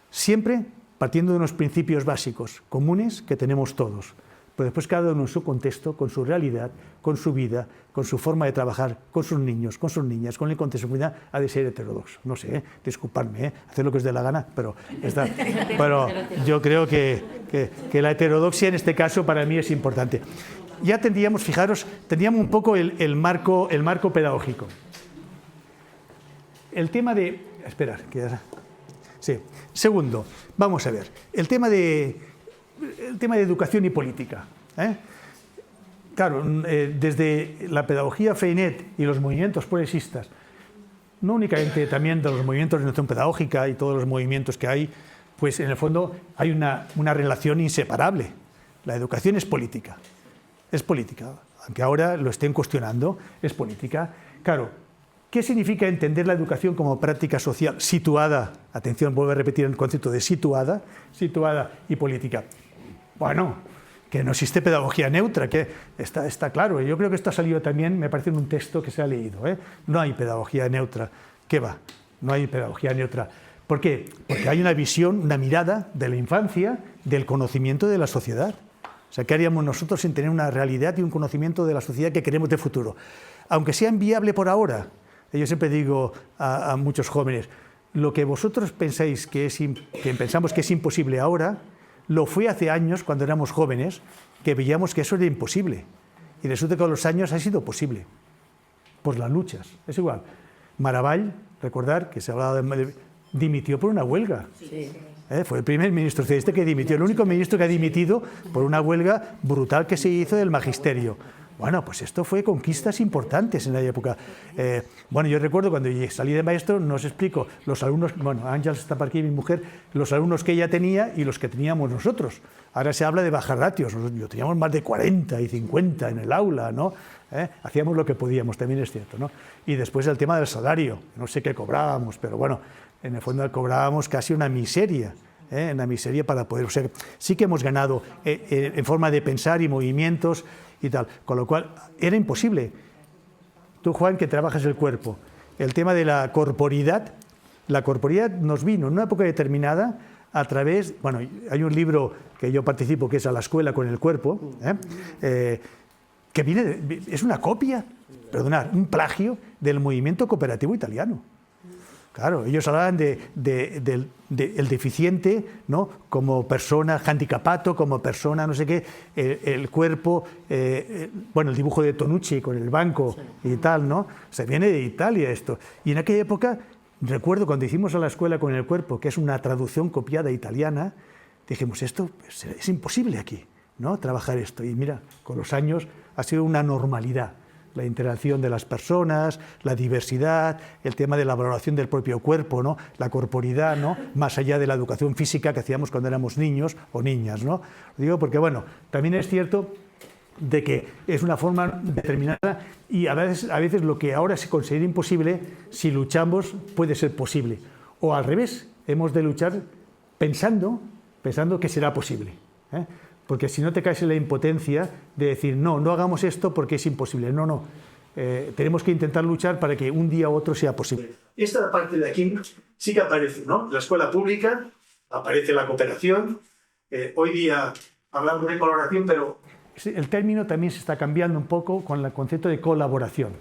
[SPEAKER 2] Siempre partiendo de unos principios básicos, comunes, que tenemos todos. Pero después cada uno en su contexto, con su realidad, con su vida, con su forma de trabajar, con sus niños, con sus niñas, con el contexto de comunidad, ha de ser heterodoxo. No sé, disculpadme, hacer lo que os dé la gana, pero yo creo que la heterodoxia en este caso para mí es importante. Ya tendríamos, fijaros, tendríamos un poco el marco pedagógico. El tema de... Esperad, que ya... Sí. Segundo, vamos a ver, el tema de educación y política. Claro, desde la pedagogía Freinet y los movimientos progresistas, no únicamente también de los movimientos de innovación pedagógica y todos los movimientos que hay, pues en el fondo hay una relación inseparable. La educación es política, aunque ahora lo estén cuestionando, es política. Claro, ¿qué significa entender la educación como práctica social situada? Atención, vuelvo a repetir el concepto de situada y política. Bueno, que no existe pedagogía neutra, que está claro. Yo creo que esto ha salido también, me parece, en un texto que se ha leído. No hay pedagogía neutra. ¿Qué va? No hay pedagogía neutra. ¿Por qué? Porque hay una visión, una mirada de la infancia, del conocimiento de la sociedad. O sea, ¿qué haríamos nosotros sin tener una realidad y un conocimiento de la sociedad que queremos de futuro? Aunque sea inviable por ahora. Yo siempre digo a muchos jóvenes, lo que vosotros pensáis que pensamos que es imposible ahora, lo fue hace años, cuando éramos jóvenes, que veíamos que eso era imposible. Y resulta que con los años ha sido posible. Por las luchas. Es igual. Maravall, recordar que se hablaba dimitió por una huelga. Sí. Fue el primer ministro socialista que dimitió, el único ministro que ha dimitido por una huelga brutal que se hizo del magisterio. Bueno, pues esto fue conquistas importantes en la época. Bueno, yo recuerdo cuando salí de maestro, no os explico, los alumnos, bueno, Ángel está por aquí, mi mujer, los alumnos que ella tenía y los que teníamos nosotros. Ahora se habla de bajar ratios, yo teníamos más de 40 y 50 en el aula, ¿no? Hacíamos lo que podíamos, también es cierto, ¿no? Y después el tema del salario, no sé qué cobrábamos, pero bueno, en el fondo cobrábamos casi una miseria. Una miseria para poder, o sea, sí que hemos ganado en forma de pensar y movimientos y tal, con lo cual era imposible. Tú, Juan, que trabajas el cuerpo, el tema de la corporidad nos vino en una época determinada a través, bueno, hay un libro que yo participo que es A la escuela con el cuerpo, que es una copia, perdonad, un plagio del movimiento cooperativo italiano. Claro, ellos hablaban del deficiente, ¿no? Como persona handicapato, como persona no sé qué, el cuerpo, bueno, el dibujo de Tonucci con el banco y tal, ¿no? Se viene de Italia esto. Y en aquella época, recuerdo cuando hicimos A la escuela con el cuerpo, que es una traducción copiada italiana, dijimos, esto es imposible aquí, ¿no? Trabajar esto. Y mira, con los años ha sido una normalidad. La interacción de las personas, la diversidad, el tema de la valoración del propio cuerpo, ¿no? La corporidad, ¿no? Más allá de la educación física que hacíamos cuando éramos niños o niñas, ¿no? Lo digo porque, bueno, también es cierto de que es una forma determinada y a veces lo que ahora se considera imposible, si luchamos, puede ser posible. O al revés, hemos de luchar pensando que será posible, porque si no te caes en la impotencia de decir, no hagamos esto porque es imposible. No. Tenemos que intentar luchar para que un día u otro sea posible. Esta parte de aquí sí que aparece, ¿no? La escuela pública, aparece la cooperación. Hoy día hablamos de colaboración, pero el término también se está cambiando un poco con el concepto de colaboración.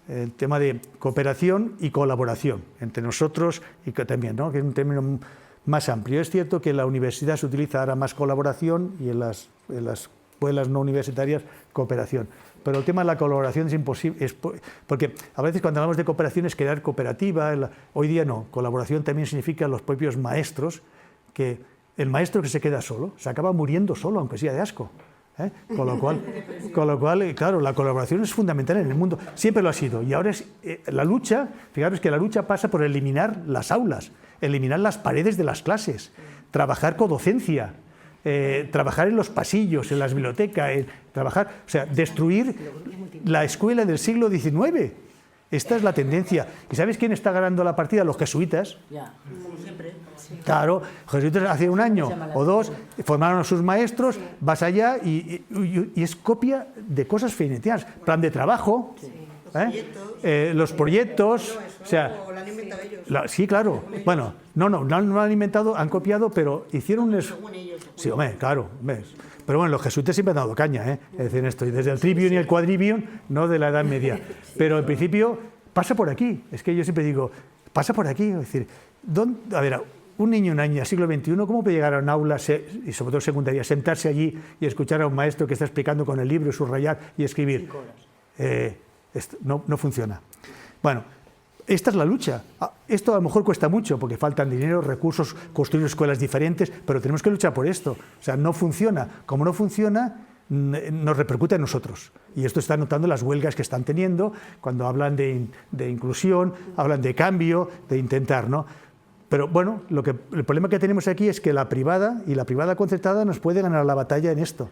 [SPEAKER 2] El tema de cooperación y colaboración entre nosotros y que también, ¿no? Que es un término más amplio. Es cierto que en la universidad se utiliza ahora más colaboración y en las escuelas no universitarias cooperación. Pero el tema de la colaboración es imposible, porque a veces cuando hablamos de cooperación es crear cooperativa, hoy día no, colaboración también significa los propios maestros, que el maestro que se queda solo, se acaba muriendo solo, aunque sea de asco. Con lo cual, claro, la colaboración es fundamental en el mundo, siempre lo ha sido, y ahora es la lucha, fijaros que la lucha pasa por eliminar las aulas, eliminar las paredes de las clases, trabajar con docencia, trabajar en los pasillos, en las bibliotecas, o sea, destruir la escuela del siglo XIX. Esta es la tendencia. ¿Y sabes quién está ganando la partida? Los jesuitas.
[SPEAKER 3] Ya, como siempre.
[SPEAKER 2] Claro, los jesuitas hace un año o dos formaron a sus maestros, vas allá y es copia de cosas feinetianas. Plan de trabajo, los proyectos, o sea,
[SPEAKER 4] lo han inventado ellos.
[SPEAKER 2] sí, claro. Bueno, no lo han inventado, han copiado, pero hicieron sí, hombre, claro. ¿Ves? Pero bueno, los jesuitas siempre han dado caña, es decir, esto, y desde el trivium y el quadrivium, no de la Edad Media. Pero en principio pasa por aquí. Es que yo siempre digo, pasa por aquí. Es decir, a ver, un niño o una niña siglo XXI, ¿cómo puede llegar a un aula, y sobre todo secundaria, sentarse allí y escuchar a un maestro que está explicando con el libro, subrayar y escribir? No funciona. Bueno, esta es la lucha. Esto a lo mejor cuesta mucho porque faltan dinero, recursos, construir escuelas diferentes, pero tenemos que luchar por esto. O sea, no funciona. Como no funciona, nos repercute a nosotros. Y esto está notando las huelgas que están teniendo cuando hablan de inclusión, hablan de cambio, de intentar, ¿no? Pero bueno, el problema que tenemos aquí es que la privada y la privada concertada nos puede ganar la batalla en esto.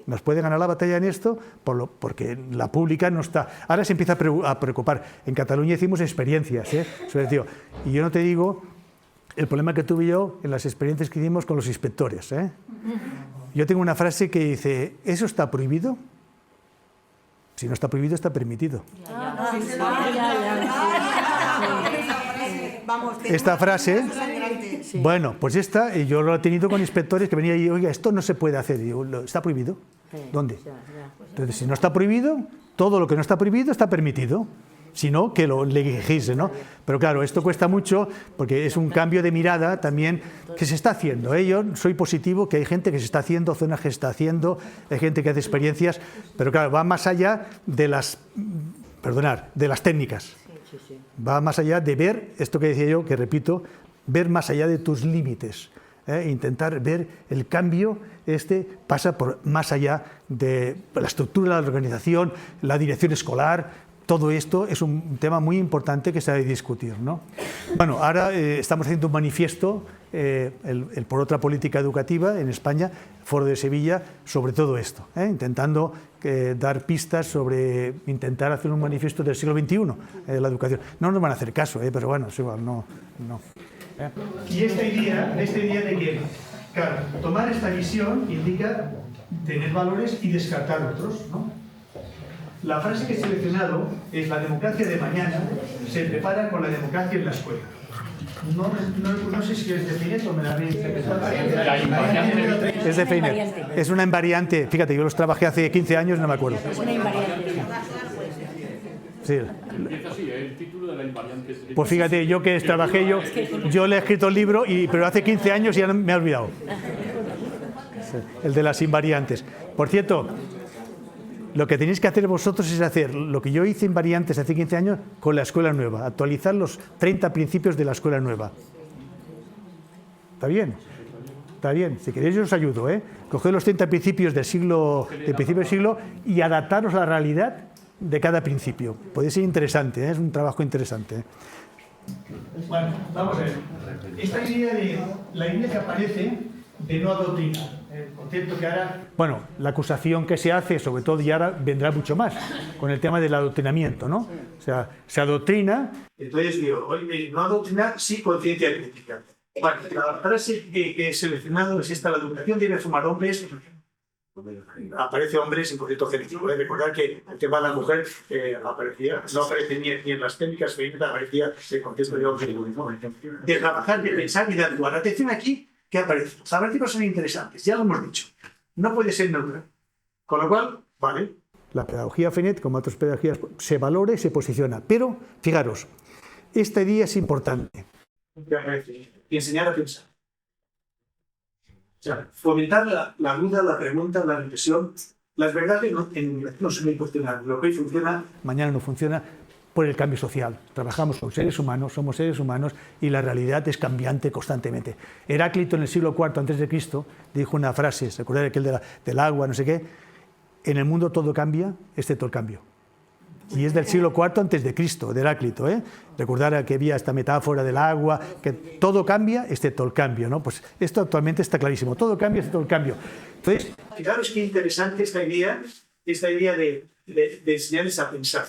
[SPEAKER 2] Nos puede ganar la batalla en esto porque la pública no está. Ahora se empieza a preocupar. En Cataluña hicimos experiencias, y yo no te digo el problema que tuve yo en las experiencias que hicimos con los inspectores. Yo tengo una frase que dice: ¿eso está prohibido? Si no está prohibido, está permitido. Esta frase, bueno, pues esta, yo lo he tenido con inspectores que venían y, oiga, esto no se puede hacer. Y digo, ¿está prohibido? ¿Dónde? Entonces, si no está prohibido, todo lo que no está prohibido está permitido. Si no, que lo legisle, ¿no? Pero claro, esto cuesta mucho porque es un cambio de mirada también que se está haciendo. Yo soy positivo, que hay gente que se está haciendo, zonas que se está haciendo, hay gente que hace experiencias, pero claro, va más allá de las técnicas. Va más allá de ver, esto que decía yo, que repito, ver más allá de tus límites. Intentar ver el cambio, pasa por más allá de la estructura de la organización, la dirección escolar. Todo esto es un tema muy importante que se ha de discutir, ¿no? Bueno, ahora estamos haciendo un manifiesto, el Por Otra Política Educativa en España, Foro de Sevilla, sobre todo esto, intentando dar pistas sobre intentar hacer un manifiesto del siglo XXI de la educación. No nos van a hacer caso, pero bueno, es igual, no. Y esta idea de que, claro, tomar esta visión indica tener valores y descartar otros, ¿no? La frase que he seleccionado es: la democracia de mañana se prepara con la democracia en la escuela. No sé si es de Feinet o me la habéis interpretado. Es de Feinet. Es una invariante. Fíjate, yo los trabajé hace 15 años, no me acuerdo.
[SPEAKER 3] Es una invariante.
[SPEAKER 2] Sí.
[SPEAKER 5] Empieza así, el título de la invariante.
[SPEAKER 2] Pues fíjate, yo que trabajé, yo le he escrito el libro, pero hace 15 años ya me he olvidado. El de las invariantes. Por cierto, lo que tenéis que hacer vosotros es hacer lo que yo hice en variantes hace 15 años con la escuela nueva, actualizar los 30 principios de la escuela nueva. ¿Está bien? Está bien. Si queréis yo os ayudo, Coged los 30 principios del principio del siglo y adaptaros a la realidad de cada principio. Puede ser interesante, es un trabajo interesante. Bueno, vamos a ver. Esta idea la idea que aparece de no adoctrinar. El concepto que ahora, bueno, la acusación que se hace, sobre todo, y ahora vendrá mucho más, con el tema del adoctrinamiento, ¿no? O sea, se adoctrina. Entonces digo, oye, no adoctrinar, sí conciencia crítica. Bueno, la frase que he seleccionado es esta: la educación debe formar hombres. Aparece hombres en concepto genérico. Recordar que el tema de la mujer no aparece ni en las técnicas femeninas, aparecía el concepto de hombre. De trabajar, de pensar y de actuar. Atención aquí. ¿Qué aparece? Aparecen cosas interesantes, ya lo hemos dicho. No puede ser neutra. Con lo cual, vale, la pedagogía Feinet, como otras pedagogías, se valora y se posiciona. Pero, fijaros, este día es importante. ¿Qué aparece?
[SPEAKER 4] y enseñar a pensar. O sea, fomentar la duda, la pregunta, la reflexión. Las verdades no son incuestionables. Lo que hoy funciona,
[SPEAKER 2] mañana no funciona por el cambio social. Trabajamos con seres humanos, somos seres humanos y la realidad es cambiante constantemente. Heráclito en el siglo IV a.C. dijo una frase, ¿se acuerdan aquel del agua, no sé qué? En el mundo todo cambia, excepto el cambio. Y es del siglo IV a.C., de Heráclito. Recordar que había esta metáfora del agua, que todo cambia excepto el cambio, ¿no? Pues esto actualmente está clarísimo, todo cambia excepto el cambio. Entonces,
[SPEAKER 4] fijaros qué interesante esta idea de enseñarles a pensar.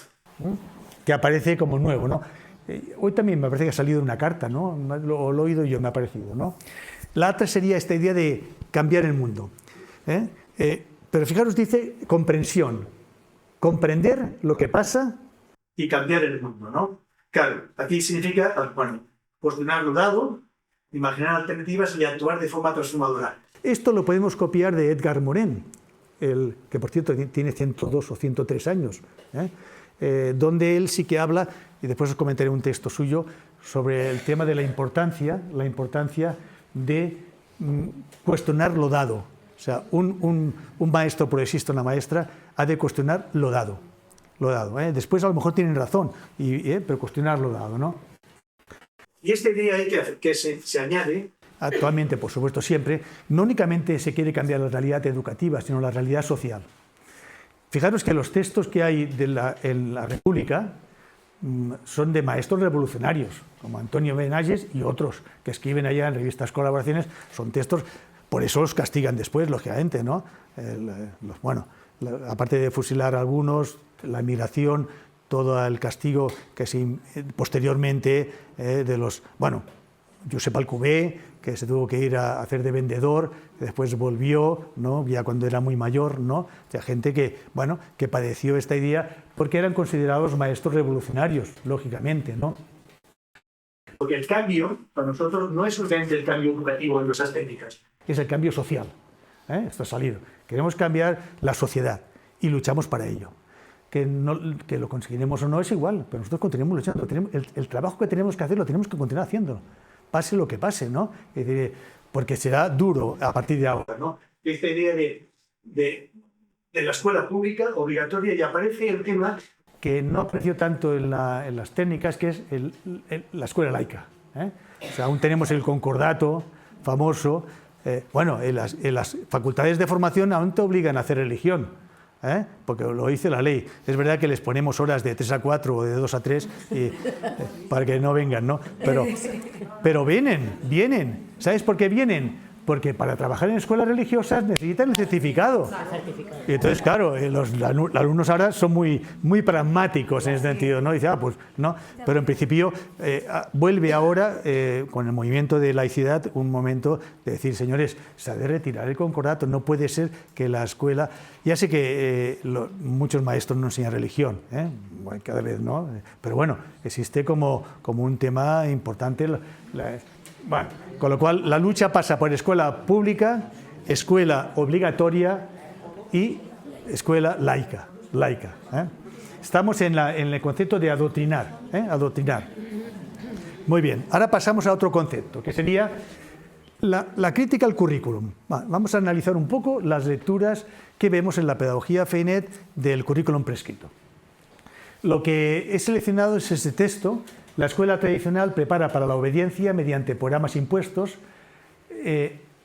[SPEAKER 2] Que aparece como nuevo, ¿no? Hoy también me parece que ha salido una carta, ¿no? Lo he oído yo, me ha parecido, ¿no? La otra sería esta idea de cambiar el mundo. Pero fijaros, dice comprensión. Comprender lo que pasa
[SPEAKER 4] y cambiar el mundo, ¿no? Claro, aquí significa, bueno, cuestionar lo dado, imaginar alternativas y actuar de forma transformadora.
[SPEAKER 2] Esto lo podemos copiar de Edgar Morin, que por cierto tiene 102 o 103 años, donde él sí que habla, y después os comentaré un texto suyo, sobre el tema de la importancia de cuestionar lo dado. O sea, un maestro progresista, una maestra, ha de cuestionar lo dado. Después a lo mejor tienen razón, pero cuestionar lo dado, ¿no?
[SPEAKER 4] Y esta idea que se añade...
[SPEAKER 2] Actualmente, por supuesto, siempre, no únicamente se quiere cambiar la realidad educativa, sino la realidad social. Fijaros que los textos que hay en la República son de maestros revolucionarios, como Antonio Benalles y otros, que escriben allá en revistas Colaboraciones, son textos, por eso los castigan después, lógicamente, ¿no? Aparte de fusilar a algunos, la emigración, todo el castigo que posteriormente de los... Josep Alcover, que se tuvo que ir a hacer de vendedor, después volvió, ¿no? Ya cuando era muy mayor, ¿no? O sea, gente que padeció esta idea porque eran considerados maestros revolucionarios, lógicamente, ¿no?
[SPEAKER 4] Porque el cambio, para nosotros, no es solamente el cambio educativo en nuestras técnicas.
[SPEAKER 2] Es el cambio social. Esto ha salido. Queremos cambiar la sociedad y luchamos para ello. Que lo conseguiremos o no es igual, pero nosotros continuamos luchando. El trabajo que tenemos que hacer lo tenemos que continuar haciendo. Pase lo que pase, ¿no? Es decir, porque será duro a partir de ahora, ¿no?
[SPEAKER 4] Esta idea de la escuela pública obligatoria, y aparece el tema
[SPEAKER 2] que no aprecio tanto en las técnicas, que es la escuela laica. O sea, aún tenemos el concordato famoso. En las facultades de formación aún te obligan a hacer religión. Porque lo dice la ley. Es verdad que les ponemos horas de 3 a 4 o de 2 a 3 para que no vengan, ¿no? Pero vienen. ¿Sabes por qué vienen? Porque para trabajar en escuelas religiosas necesitan el certificado. Y entonces, claro, los alumnos ahora son muy pragmáticos en ese sentido, ¿no? Dice, pues no. Pero en principio vuelve ahora, con el movimiento de laicidad, un momento de decir, señores, se ha de retirar el concordato. No puede ser que la escuela... Ya sé que muchos maestros no enseñan religión, cada vez, ¿no? Pero bueno, existe como un tema importante. Con lo cual, la lucha pasa por escuela pública, escuela obligatoria y escuela laica. Estamos en el concepto de adoctrinar. Muy bien, ahora pasamos a otro concepto, que sería la crítica al currículum. Vamos a analizar un poco las lecturas que vemos en la pedagogía Freinet del currículum prescrito. Lo que he seleccionado es ese texto. La escuela tradicional prepara para la obediencia mediante programas impuestos,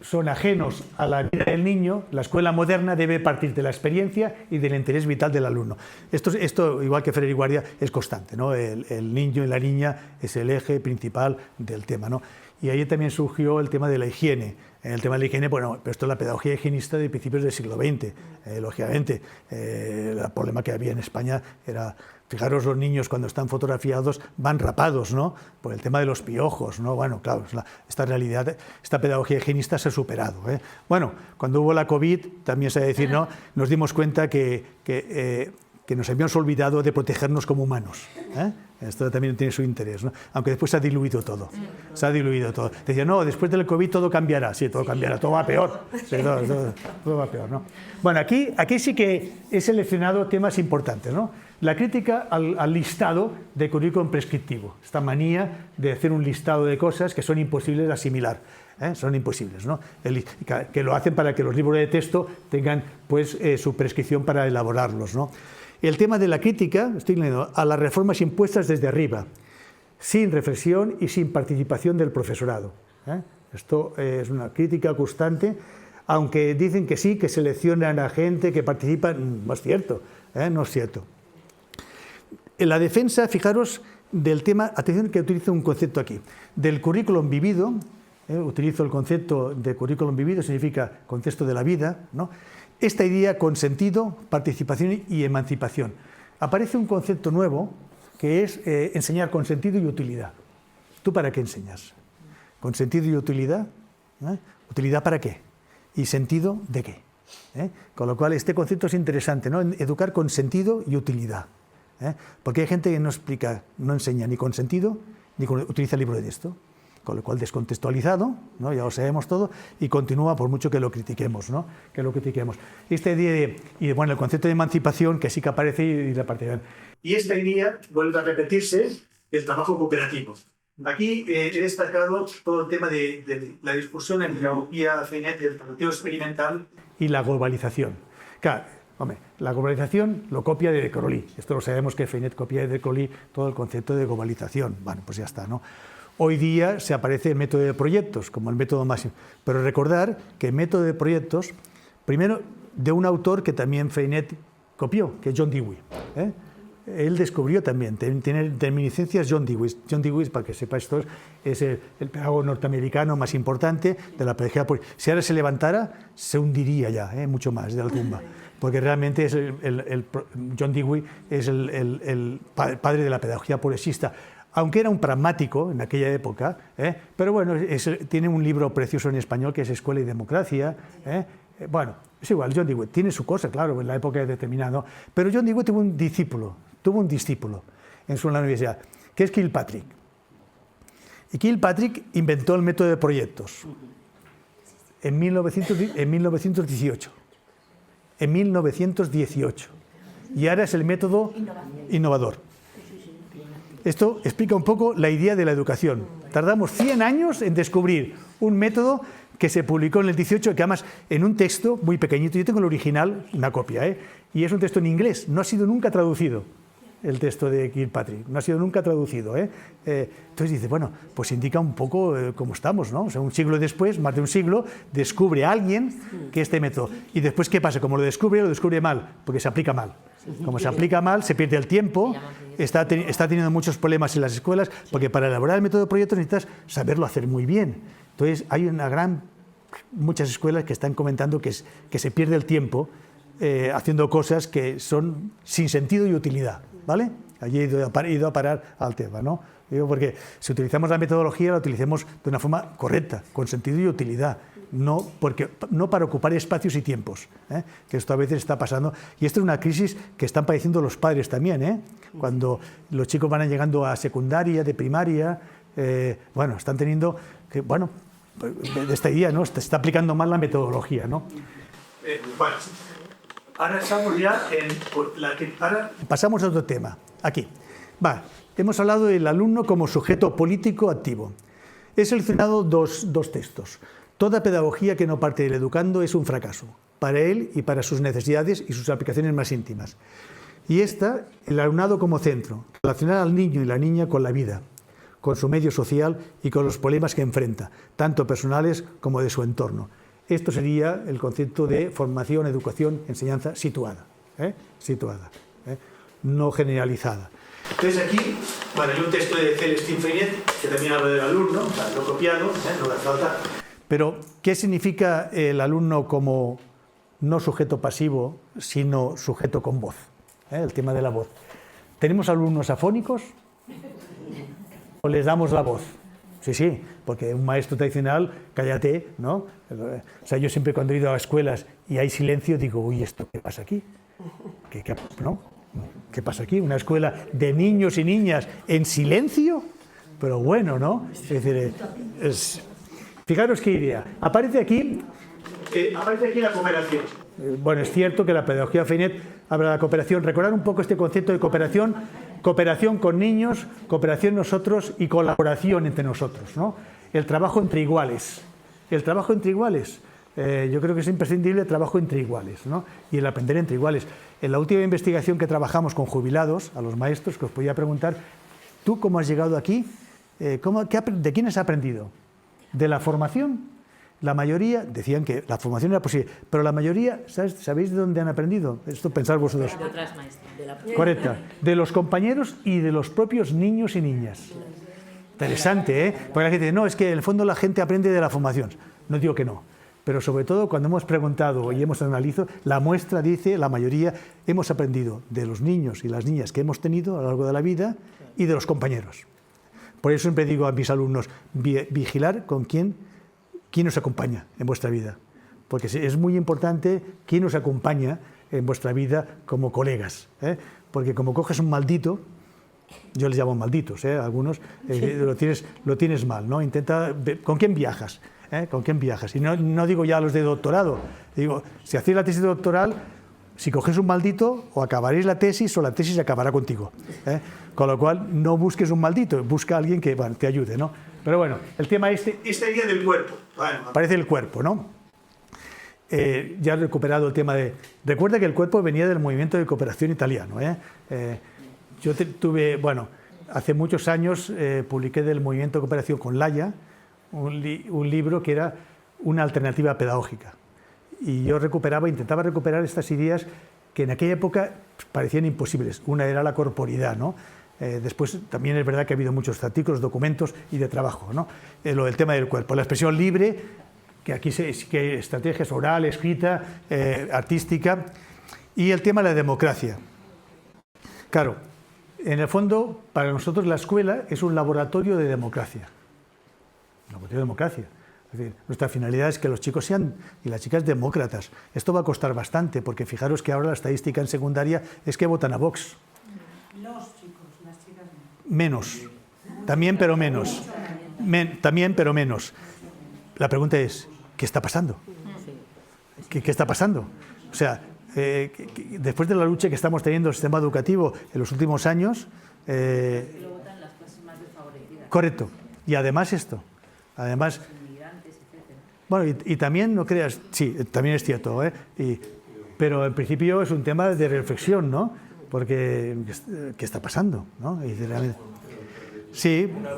[SPEAKER 2] son ajenos a la vida del niño. La escuela moderna debe partir de la experiencia y del interés vital del alumno. Esto igual que Freire y Guardia, es constante, ¿no? El niño y la niña es el eje principal del tema, ¿no? Y ahí también surgió el tema de la higiene. En el tema de la higiene, bueno, pero esto es la pedagogía higienista de principios del siglo XX, lógicamente. El problema que había en España era, fijaros, los niños cuando están fotografiados van rapados, ¿no? Por el tema de los piojos, ¿no? Bueno, claro, esta realidad, esta pedagogía higienista se ha superado, Bueno, cuando hubo la COVID, también se ha de decir, ¿no? Nos dimos cuenta que que nos habíamos olvidado de protegernos como humanos. Esto también tiene su interés, ¿no? Aunque después se ha diluido todo. Se ha diluido todo. Decía, no, después del COVID todo cambiará. Sí, todo cambiará, todo va peor. Sí, todo va peor, ¿no? Bueno, aquí sí que he seleccionado temas importantes, ¿no? La crítica al listado de currículum prescriptivo. Esta manía de hacer un listado de cosas que son imposibles de asimilar. Son imposibles, ¿no? Que lo hacen para que los libros de texto tengan pues, su prescripción para elaborarlos, ¿no? El tema de la crítica, estoy leyendo, a las reformas impuestas desde arriba, sin reflexión y sin participación del profesorado. Esto es una crítica constante, aunque dicen que sí, que seleccionan a gente que participa, no es cierto, no es cierto. En la defensa, fijaros, del tema, atención que utilizo un concepto aquí, del currículum vivido, utilizo el concepto de currículum vivido, significa contexto de la vida, ¿no? Esta idea con sentido, participación y emancipación. Aparece un concepto nuevo que es enseñar con sentido y utilidad. ¿Tú para qué enseñas? ¿Con sentido y utilidad? ¿Utilidad para qué? ¿Y sentido de qué? Con lo cual este concepto es interesante, ¿no? Educar con sentido y utilidad. Porque hay gente que no explica, no enseña ni con sentido, ni utiliza el libro de texto. Con lo cual descontextualizado, ¿no? Ya lo sabemos todo, y continúa por mucho que lo critiquemos, ¿no? Que lo critiquemos. Esta idea bueno, el concepto de emancipación, que sí que aparece, y la participación. Y esta idea vuelve a repetirse, el trabajo cooperativo. Aquí he destacado todo el tema de la discusión en pedagogía Freinet, del partido experimental y la globalización. Claro, hombre, la globalización lo copia de Crowley. Esto lo sabemos que Freinet copia de Crowley todo el concepto de globalización. Bueno, pues ya está, ¿no? Hoy día se aparece el método de proyectos como el método máximo, pero recordar que el método de proyectos, primero de un autor que también Freinet copió, que es John Dewey. Él descubrió también, tiene reminiscencias John Dewey. John Dewey, para que sepáis todos, es el pedagogo norteamericano más importante de la pedagogía. Si ahora se levantara, se hundiría ya, mucho más de la tumba, porque realmente es John Dewey es el padre de la pedagogía progresista. Aunque era un pragmático en aquella época, pero bueno, tiene un libro precioso en español que es Escuela y Democracia. Bueno, es igual, John Dewey tiene su cosa, claro, en la época determinada, pero John Dewey tuvo un discípulo en la universidad, que es Kilpatrick. Y Kilpatrick inventó el método de proyectos en 1918. En 1918. Y ahora es el método innovador. Esto explica un poco la idea de la educación. Tardamos 100 años en descubrir un método que se publicó en el 18, que además en un texto muy pequeñito, yo tengo el original, una copia, y es un texto en inglés, no ha sido nunca traducido el texto de Kilpatrick, no ha sido nunca traducido. Entonces dice, bueno, pues indica un poco cómo estamos, ¿no? O sea, un siglo después, más de un siglo, descubre a alguien que este método. Y después, ¿qué pasa? Como lo descubre mal, porque se aplica mal. Como se aplica mal, se pierde el tiempo, está teniendo muchos problemas en las escuelas, porque para elaborar el método de proyectos necesitas saberlo hacer muy bien. Entonces, hay muchas escuelas que están comentando que se pierde el tiempo haciendo cosas que son sin sentido y utilidad, ¿vale? Allí he ido a parar al tema, ¿no? Digo, porque si utilizamos la metodología, la utilicemos de una forma correcta, con sentido y utilidad. No para ocupar espacios y tiempos, que esto a veces está pasando. Y esto es una crisis que están padeciendo los padres también, cuando los chicos van llegando a secundaria, de primaria, bueno, están teniendo que, bueno, de esta idea, ¿no? Se está aplicando mal la metodología, ¿no? Bueno, ahora estamos ya ahora pasamos a otro tema. Aquí, hemos hablado del alumno como sujeto político activo. He seleccionado dos textos. Toda pedagogía que no parte del educando es un fracaso, para él y para sus necesidades y sus aplicaciones más íntimas. Y el alumnado como centro, relacionar al niño y la niña con la vida, con su medio social y con los problemas que enfrenta, tanto personales como de su entorno. Esto sería el concepto de formación, educación, enseñanza situada, no generalizada. Entonces aquí, hay un texto de Celestín Freinet, que también habla del alumno, lo he copiado, no me falta. Pero, ¿qué significa el alumno como no sujeto pasivo, sino sujeto con voz? El tema de la voz. ¿Tenemos alumnos afónicos? ¿O les damos la voz? Sí, porque un maestro tradicional, cállate, ¿no? O sea, yo siempre cuando he ido a escuelas y hay silencio, digo, uy, ¿esto qué pasa aquí? ¿No? ¿Qué pasa aquí? ¿Una escuela de niños y niñas en silencio? Pero bueno, ¿no? Es decir, fijaros qué idea. Aparece aquí la cooperación. Bueno, es cierto que la pedagogía Freinet habla de la cooperación. Recordar un poco este concepto de cooperación. Cooperación con niños, cooperación nosotros y colaboración entre nosotros, ¿no? El trabajo entre iguales. El trabajo entre iguales. Yo creo que es imprescindible el trabajo entre iguales, ¿no? Y el aprender entre iguales. En la última investigación que trabajamos con jubilados, a los maestros, que os podía preguntar, ¿tú cómo has llegado aquí? ¿De quién has aprendido? ¿De la formación? La mayoría decían que la formación era posible, pero la mayoría, ¿sabéis de dónde han aprendido? Esto pensad vosotros.
[SPEAKER 3] De otras maestras.
[SPEAKER 2] Correcto. De los compañeros y de los propios niños y niñas. Interesante, ¿eh? Porque la gente dice, no, es que en el fondo la gente aprende de la formación. No digo que no. Pero sobre todo cuando hemos preguntado y hemos analizado, la muestra dice, la mayoría, hemos aprendido de los niños y las niñas que hemos tenido a lo largo de la vida y de los compañeros. Por eso siempre digo a mis alumnos, vigilar con quién nos acompaña en vuestra vida. Porque es muy importante quién nos acompaña en vuestra vida como colegas. Porque como coges un maldito, yo les llamo malditos, algunos, lo tienes mal, ¿no? Intenta ver con quién viajas. ¿Con quién viajas? Y no digo ya los de doctorado, digo, si hacéis la tesis doctoral, si coges un maldito, o acabaréis la tesis o la tesis acabará contigo. Con lo cual, no busques un maldito, busca a alguien que te ayude, ¿no? Pero bueno, el tema esta idea del cuerpo, aparece el cuerpo, ¿no? Ya he recuperado el tema de... Recuerda que el cuerpo venía del movimiento de cooperación italiano, yo hace muchos años publiqué del movimiento de cooperación con Laya, un libro que era una alternativa pedagógica. Y yo intentaba recuperar estas ideas que en aquella época parecían imposibles. Una era la corporidad, ¿no? Después también es verdad que ha habido muchos artículos, documentos y de trabajo, ¿no? El tema del cuerpo, la expresión libre, que aquí que estrategias oral, escrita, artística, y el tema de la democracia. Claro, en el fondo, para nosotros la escuela es un laboratorio de democracia. Es decir, nuestra finalidad es que los chicos sean y las chicas demócratas. Esto va a costar bastante, porque fijaros que ahora la estadística en secundaria es que votan a Vox.
[SPEAKER 6] Los chicos, las chicas no.
[SPEAKER 2] Menos. También, pero menos. También, pero menos. La pregunta es, ¿qué está pasando? ¿Qué está pasando? O sea, después de la lucha que estamos teniendo en el sistema educativo en los últimos años...
[SPEAKER 3] Lo votan las clases más desfavorecidas.
[SPEAKER 2] Correcto. Y además esto. Además, bueno, y también no creas, sí, también es cierto, pero en principio es un tema de reflexión, ¿no? Porque, ¿qué está pasando? ¿No? Y sí.
[SPEAKER 7] Una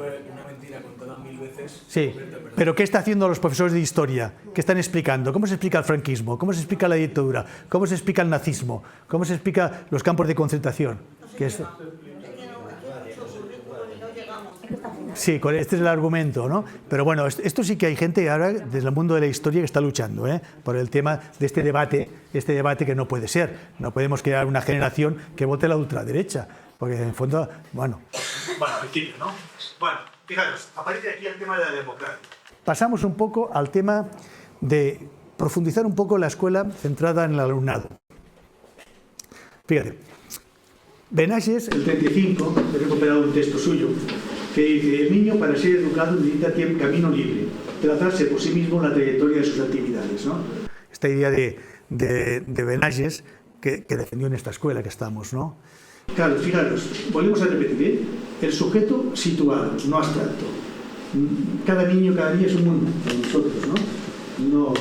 [SPEAKER 7] mentira contada 1000 veces.
[SPEAKER 2] Sí, pero ¿qué están haciendo los profesores de historia? ¿Qué están explicando? ¿Cómo se explica el franquismo? ¿Cómo se explica la dictadura? ¿Cómo se explica el nazismo? ¿Cómo se explica los campos de concentración? Sí, este es el argumento, ¿no? Pero bueno, esto sí que hay gente ahora desde el mundo de la historia que está luchando, por el tema de este debate que no puede ser. No podemos crear una generación que vote la ultraderecha, porque en el fondo, bueno, ¿no? Bueno, fijaros, aparece aquí el tema de la democracia. Pasamos un poco al tema de profundizar un poco la escuela centrada en el alumnado. Fíjate, Benages, el 35, he recuperado un texto suyo, que dice, el niño para ser educado necesita camino libre, trazarse por sí mismo la trayectoria de sus actividades, ¿no? Esta idea de Benages que defendió en esta escuela que estamos, ¿no? Claro, fijaros, volvemos a repetir, el sujeto situado, no abstracto. Cada niño, cada día es un mundo, para nosotros, ¿no?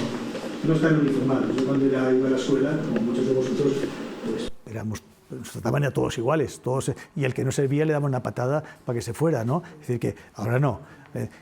[SPEAKER 2] No están uniformados. Yo cuando iba a la escuela, como muchos de vosotros, pues nos trataban a todos iguales, y el que no servía le daban una patada para que se fuera, ¿no? Es decir, que ahora no.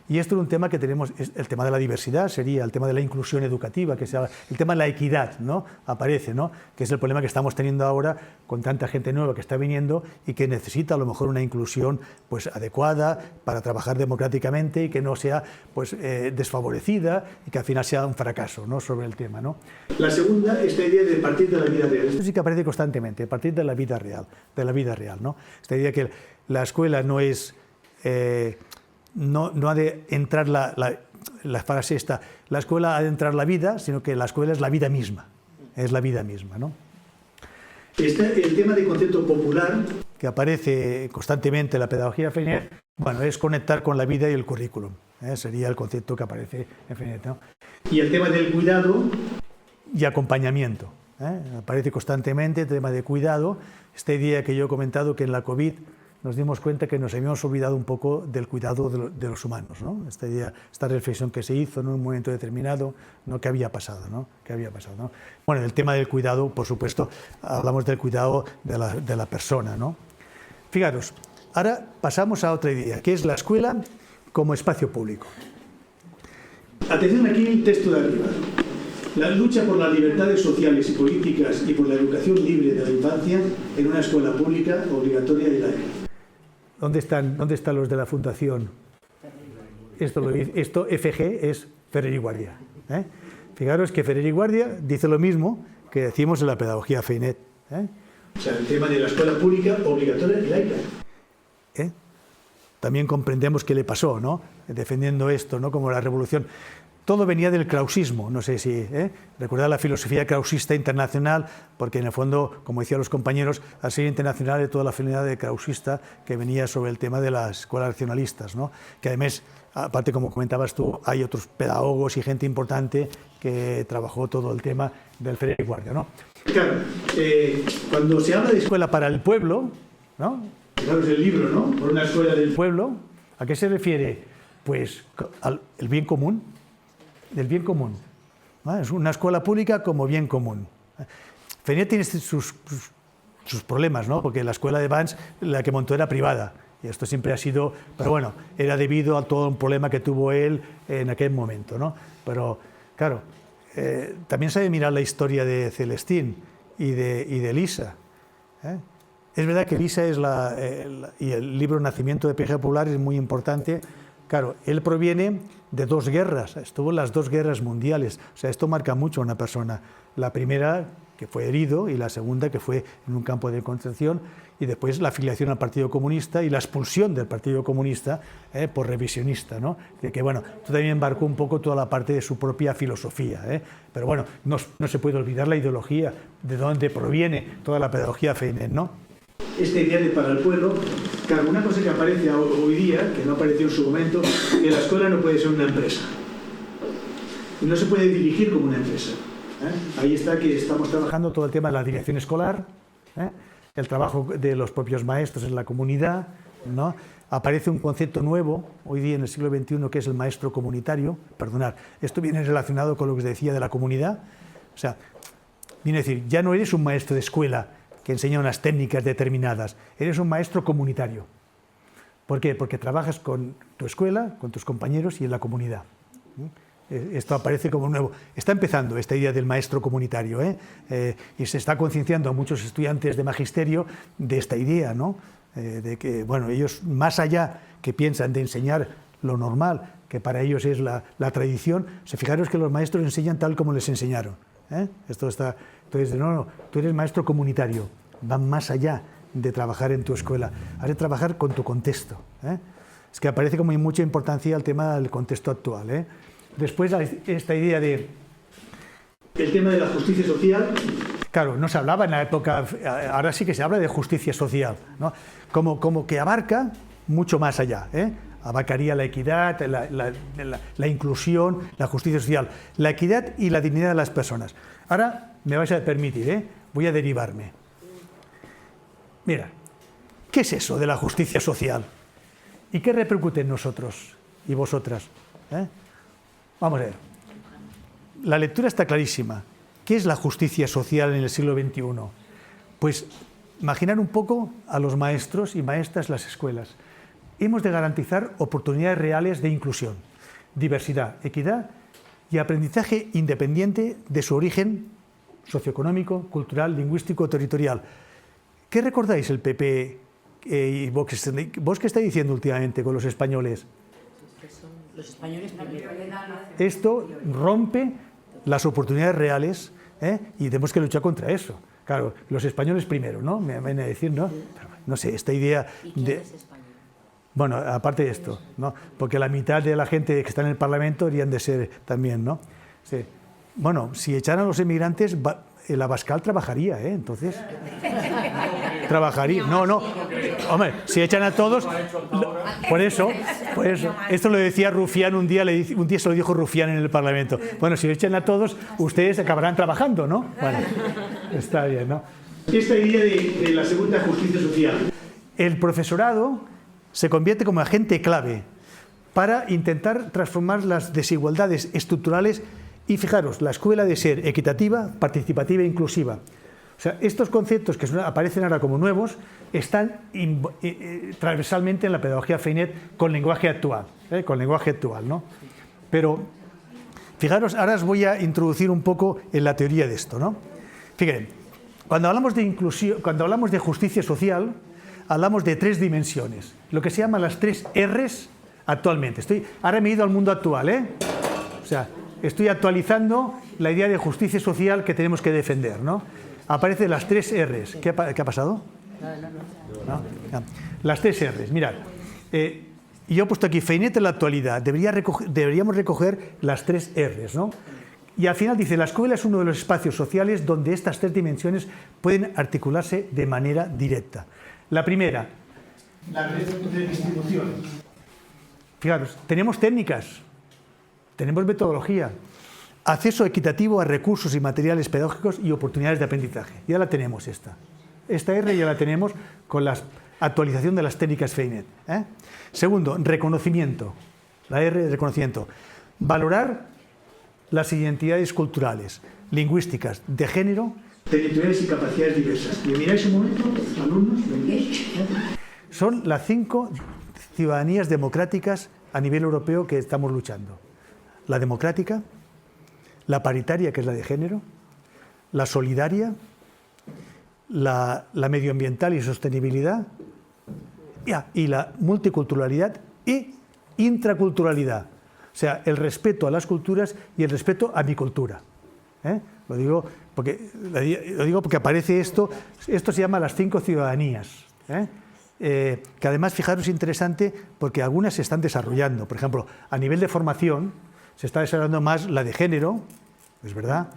[SPEAKER 2] Y esto es un tema que tenemos, el tema de la diversidad sería el tema de la inclusión educativa, que sea el tema de la equidad, ¿no? Aparece, ¿no? Que es el problema que estamos teniendo ahora con tanta gente nueva que está viniendo y que necesita a lo mejor una inclusión pues adecuada para trabajar democráticamente y que no sea pues desfavorecida y que al final sea un fracaso, ¿no? Sobre el tema, ¿no? La segunda, esta idea de partir de la vida real. Esto sí que aparece constantemente, partir de la vida real, ¿no? Esta idea que la escuela no es no ha de entrar la frase esta, la escuela ha de entrar la vida, sino que la escuela es la vida misma, ¿no? El tema del concepto popular, que aparece constantemente en la pedagogía Freinet, bueno, es conectar con la vida y el currículum. Sería el concepto que aparece en Freinet, ¿no? Y el tema del cuidado y acompañamiento. Aparece constantemente el tema de cuidado. Esta idea que yo he comentado, que en la COVID nos dimos cuenta que nos habíamos olvidado un poco del cuidado de los humanos, ¿no? Esta idea, esta reflexión que se hizo en un momento determinado, ¿no? ¿Qué había pasado, ¿no? ¿Qué había pasado, ¿no? Bueno, el tema del cuidado, por supuesto, hablamos del cuidado de la persona, ¿no? Fijaros, ahora pasamos a otra idea, que es la escuela como espacio público. Atención aquí el texto de arriba. La lucha por las libertades sociales y políticas y por la educación libre de la infancia en una escuela pública, obligatoria y laica. ¿Dónde están los de la Fundación? Esto FG es Ferrer y Guardia. Fijaros que Ferrer y Guardia dice lo mismo que decimos en la pedagogía Freinet. O sea, el tema de la escuela pública, obligatoria y laica. También comprendemos qué le pasó, ¿no? Defendiendo esto, ¿no? Como la revolución. Todo venía del krausismo, no sé si recordad la filosofía krausista internacional, porque en el fondo, como decían los compañeros, al ser internacional de toda la finalidad de krausista que venía sobre el tema de las escuelas racionalistas, ¿no? Que además, aparte como comentabas tú, hay otros pedagogos y gente importante que trabajó todo el tema del Ferrer y Guardia, ¿no? Claro, cuando se habla de escuela para el pueblo, ¿no? Fijaros el libro, ¿no? Por una escuela del pueblo, ¿a qué se refiere? Pues al bien común. Del bien común. Es una escuela pública como bien común. Freinet tiene sus problemas, ¿no? Porque la escuela de Vans, la que montó, era privada. Y esto siempre ha sido, pero bueno, era debido a todo un problema que tuvo él en aquel momento, ¿no? Pero, claro, también se debe mirar la historia de Celestín y de Lisa. Es verdad que Lisa es y el libro Nacimiento de Pedagogía Popular es muy importante. Claro, él proviene de dos guerras, estuvo en las dos guerras mundiales, o sea, esto marca mucho a una persona. La primera, que fue herido, y la segunda, que fue en un campo de concentración, y después la afiliación al Partido Comunista y la expulsión del Partido Comunista por revisionista, ¿no? De que, bueno, esto también embarcó un poco toda la parte de su propia filosofía, pero bueno, no se puede olvidar la ideología, de dónde proviene toda la pedagogía Freinet, ¿no? Esta idea de para el pueblo, claro, una cosa que aparece hoy día, que no apareció en su momento, que la escuela no puede ser una empresa. Y no se puede dirigir como una empresa. Ahí está que estamos trabajando todo el tema de la dirección escolar, el trabajo de los propios maestros en la comunidad, ¿no? Aparece un concepto nuevo, hoy día en el siglo XXI, que es el maestro comunitario. Perdonad, esto viene relacionado con lo que os decía de la comunidad. O sea, viene a decir, ya no eres un maestro de escuela que enseña unas técnicas determinadas, eres un maestro comunitario. ¿Por qué? Porque trabajas con tu escuela, con tus compañeros y en la comunidad. Esto aparece como nuevo. Está empezando esta idea del maestro comunitario, y se está concienciando a muchos estudiantes de magisterio de esta idea, ¿no? De que, bueno, ellos, más allá que piensan de enseñar lo normal, que para ellos es la tradición, fijaros que los maestros enseñan tal como les enseñaron. Esto está, entonces, no, tú eres maestro comunitario, va más allá de trabajar en tu escuela, has de trabajar con tu contexto. Es que aparece como mucha importancia el tema del contexto actual. Después, esta idea de el tema de la justicia social, claro, no se hablaba en la época, ahora sí que se habla de justicia social, ¿no? Como que abarca mucho más allá, abarcaría la equidad, la inclusión, la justicia social, la equidad y la dignidad de las personas. Ahora me vais a permitir, voy a derivarme. Mira, ¿qué es eso de la justicia social? ¿Y qué repercute en nosotros y vosotras? Vamos a ver. La lectura está clarísima. ¿Qué es la justicia social en el siglo XXI? Pues imaginar un poco a los maestros y maestras las escuelas. Hemos de garantizar oportunidades reales de inclusión, diversidad, equidad y aprendizaje independiente de su origen socioeconómico, cultural, lingüístico, territorial. ¿Qué recordáis el PP y Vox? ¿Vos qué estáis diciendo últimamente con los españoles?
[SPEAKER 3] Los españoles primero.
[SPEAKER 2] Esto rompe las oportunidades reales, y tenemos que luchar contra eso. Claro, los españoles primero, ¿no? Me van a decir, ¿no? No sé, esta idea de...
[SPEAKER 3] ¿Es español?
[SPEAKER 2] Bueno, aparte de esto, ¿no? Porque la mitad de la gente que está en el Parlamento deberían de ser también, ¿no? Sí. Bueno, si echaran a los emigrantes, el Abascal trabajaría, entonces. Trabajaría. No. Hombre, si echan a todos. Por eso. Esto lo decía Rufián un día se lo dijo Rufián en el Parlamento. Bueno, si echan a todos, ustedes acabarán trabajando, ¿no? Bueno, está bien, ¿no? Esta idea de la segunda justicia social. El profesorado se convierte como agente clave para intentar transformar las desigualdades estructurales y, fijaros, la escuela de ser equitativa, participativa e inclusiva. O sea, estos conceptos que aparecen ahora como nuevos están transversalmente en la pedagogía Freinet con lenguaje actual, ¿no? Pero, fijaros, ahora os voy a introducir un poco en la teoría de esto, ¿no? Fíjense, cuando hablamos de inclusión, cuando hablamos de justicia social, hablamos de 3 dimensiones, lo que se llama las 3 R's actualmente. Ahora me he ido al mundo actual, O sea, estoy actualizando la idea de justicia social que tenemos que defender, ¿no? Aparecen las 3 R's. ¿Qué ha pasado? No. Las 3 R's. Mirad, yo he puesto aquí Freinet en la actualidad. Deberíamos recoger las 3 R's, ¿no? Y al final dice, la escuela es uno de los espacios sociales donde estas 3 dimensiones pueden articularse de manera directa. La primera, la redistribución. Fijaros, tenemos técnicas, tenemos metodología, acceso equitativo a recursos y materiales pedagógicos y oportunidades de aprendizaje. Ya la tenemos esta. Esta R ya la tenemos con la actualización de las técnicas Freinet. Segundo, reconocimiento. La R de reconocimiento. Valorar las identidades culturales, lingüísticas, de género, territoriales y capacidades diversas. ¿Me miráis un momento, alumnos? Son las 5 ciudadanías democráticas a nivel europeo que estamos luchando. La democrática, la paritaria, que es la de género, la solidaria, la medioambiental y sostenibilidad, y la multiculturalidad y intraculturalidad. O sea, el respeto a las culturas y el respeto a mi cultura. Lo digo porque aparece esto se llama las 5 ciudadanías. Que además, fijaros, interesante porque algunas se están desarrollando. Por ejemplo, a nivel de formación se está desarrollando más la de género, es verdad,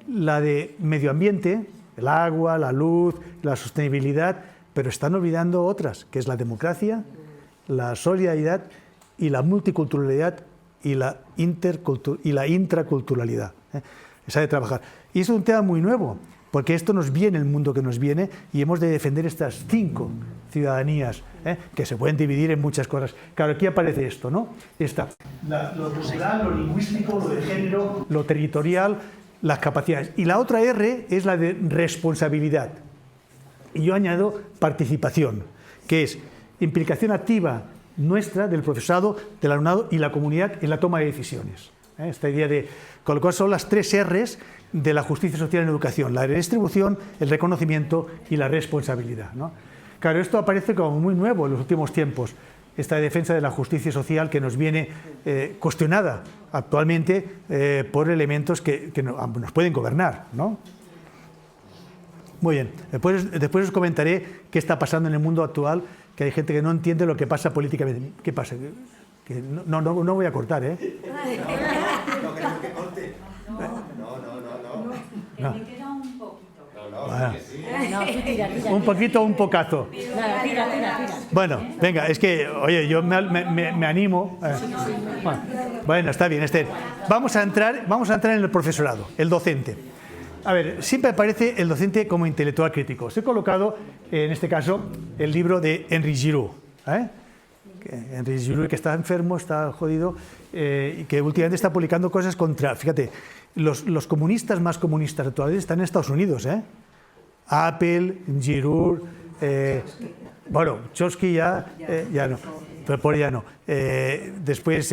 [SPEAKER 2] la de medio ambiente, el agua, la luz, la sostenibilidad, pero están olvidando otras, que es la democracia, la solidaridad y la multiculturalidad y la intraculturalidad. Esa de trabajar. Y es un tema muy nuevo, porque esto nos viene, el mundo que nos viene, y hemos de defender estas 5 ciudadanías, que se pueden dividir en muchas cosas. Claro, aquí aparece esto, ¿no? Está lo cultural, lo lingüístico, lo de género, lo territorial, las capacidades. Y la otra R es la de responsabilidad. Y yo añado participación, que es implicación activa nuestra, del profesorado, del alumnado y la comunidad en la toma de decisiones. Esta idea de, con lo cual son las 3 R's de la justicia social en educación: la redistribución, el reconocimiento y la responsabilidad, ¿no? Claro, esto aparece como muy nuevo en los últimos tiempos, esta defensa de la justicia social que nos viene cuestionada actualmente por elementos que nos pueden gobernar, ¿no? Muy bien, después os comentaré qué está pasando en el mundo actual, que hay gente que no entiende lo que pasa políticamente. ¿Qué pasa? Que no voy a cortar,
[SPEAKER 7] No queremos que corte.
[SPEAKER 2] No.
[SPEAKER 6] Me queda un poquito.
[SPEAKER 2] Bueno,
[SPEAKER 3] No, tú tira.
[SPEAKER 2] un poquito o un pocazo.
[SPEAKER 3] Nada, tira.
[SPEAKER 2] Bueno, venga, es que, oye, yo me animo. Bueno, está bien. Vamos a entrar en el profesorado, el docente. A ver, siempre aparece el docente como intelectual crítico. Os he colocado, en este caso, el libro de Henri Giroux. Henri Giroux, que está enfermo, está jodido, y que últimamente está publicando cosas contra... Fíjate, los comunistas más comunistas actuales están en Estados Unidos, Apple, Giroux, bueno, Chomsky ya no, pero ya no. Después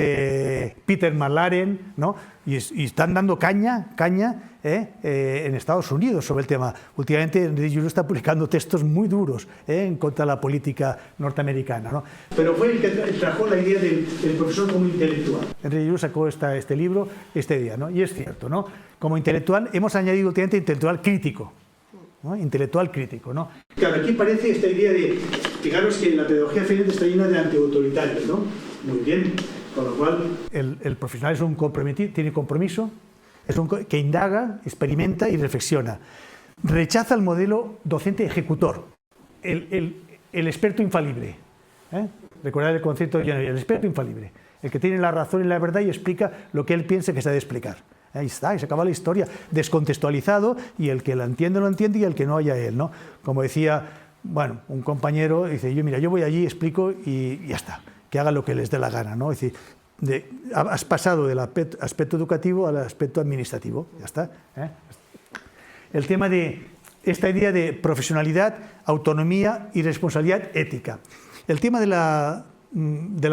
[SPEAKER 2] Peter Marlaren, ¿no? Y están dando caña en Estados Unidos sobre el tema. Últimamente Henri Giroux está publicando textos muy duros en contra de la política norteamericana, ¿no? Pero fue el que trajo la idea del profesor como intelectual. Henri Giroux sacó este libro este día, ¿no? Y es cierto, ¿no? Como intelectual hemos añadido últimamente intelectual crítico, ¿no? Intelectual crítico, ¿no? Claro, aquí aparece esta idea de, fijaros que la pedagogía Freinet está llena de antiautoritarios, ¿no? Muy bien, con lo cual el profesional es un comprometido, tiene compromiso, Es que indaga, experimenta y reflexiona. Rechaza el modelo docente ejecutor, el experto infalible. Recordad el concepto de Jenner, el experto infalible, el que tiene la razón y la verdad y explica lo que él piensa que se ha de explicar. Ahí está, y se acaba la historia, descontextualizado, y el que lo entiende, y el que no haya él, ¿no? Como decía, bueno, un compañero, dice, yo voy allí, explico y ya está, que haga lo que les dé la gana, ¿no? Es decir, has pasado del aspecto educativo al aspecto administrativo, ya está. El tema de esta idea de profesionalidad, autonomía y responsabilidad ética. El tema de la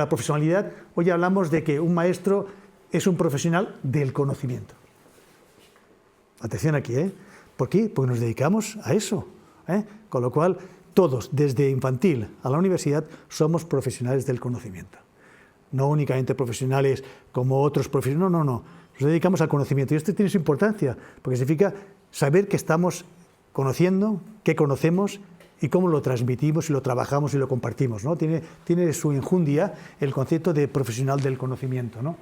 [SPEAKER 2] profesionalidad, hoy hablamos de que un maestro es un profesional del conocimiento. Atención aquí, ¿eh? ¿Por qué? Porque nos dedicamos a eso, ¿eh? Con lo cual, todos, desde infantil a la universidad, somos profesionales del conocimiento. No únicamente profesionales como otros profesionales, no. Nos dedicamos al conocimiento. Y esto tiene su importancia, porque significa saber que estamos conociendo, qué conocemos y cómo lo transmitimos y lo trabajamos y lo compartimos, ¿no? Tiene su enjundia el concepto de profesional del conocimiento, ¿no?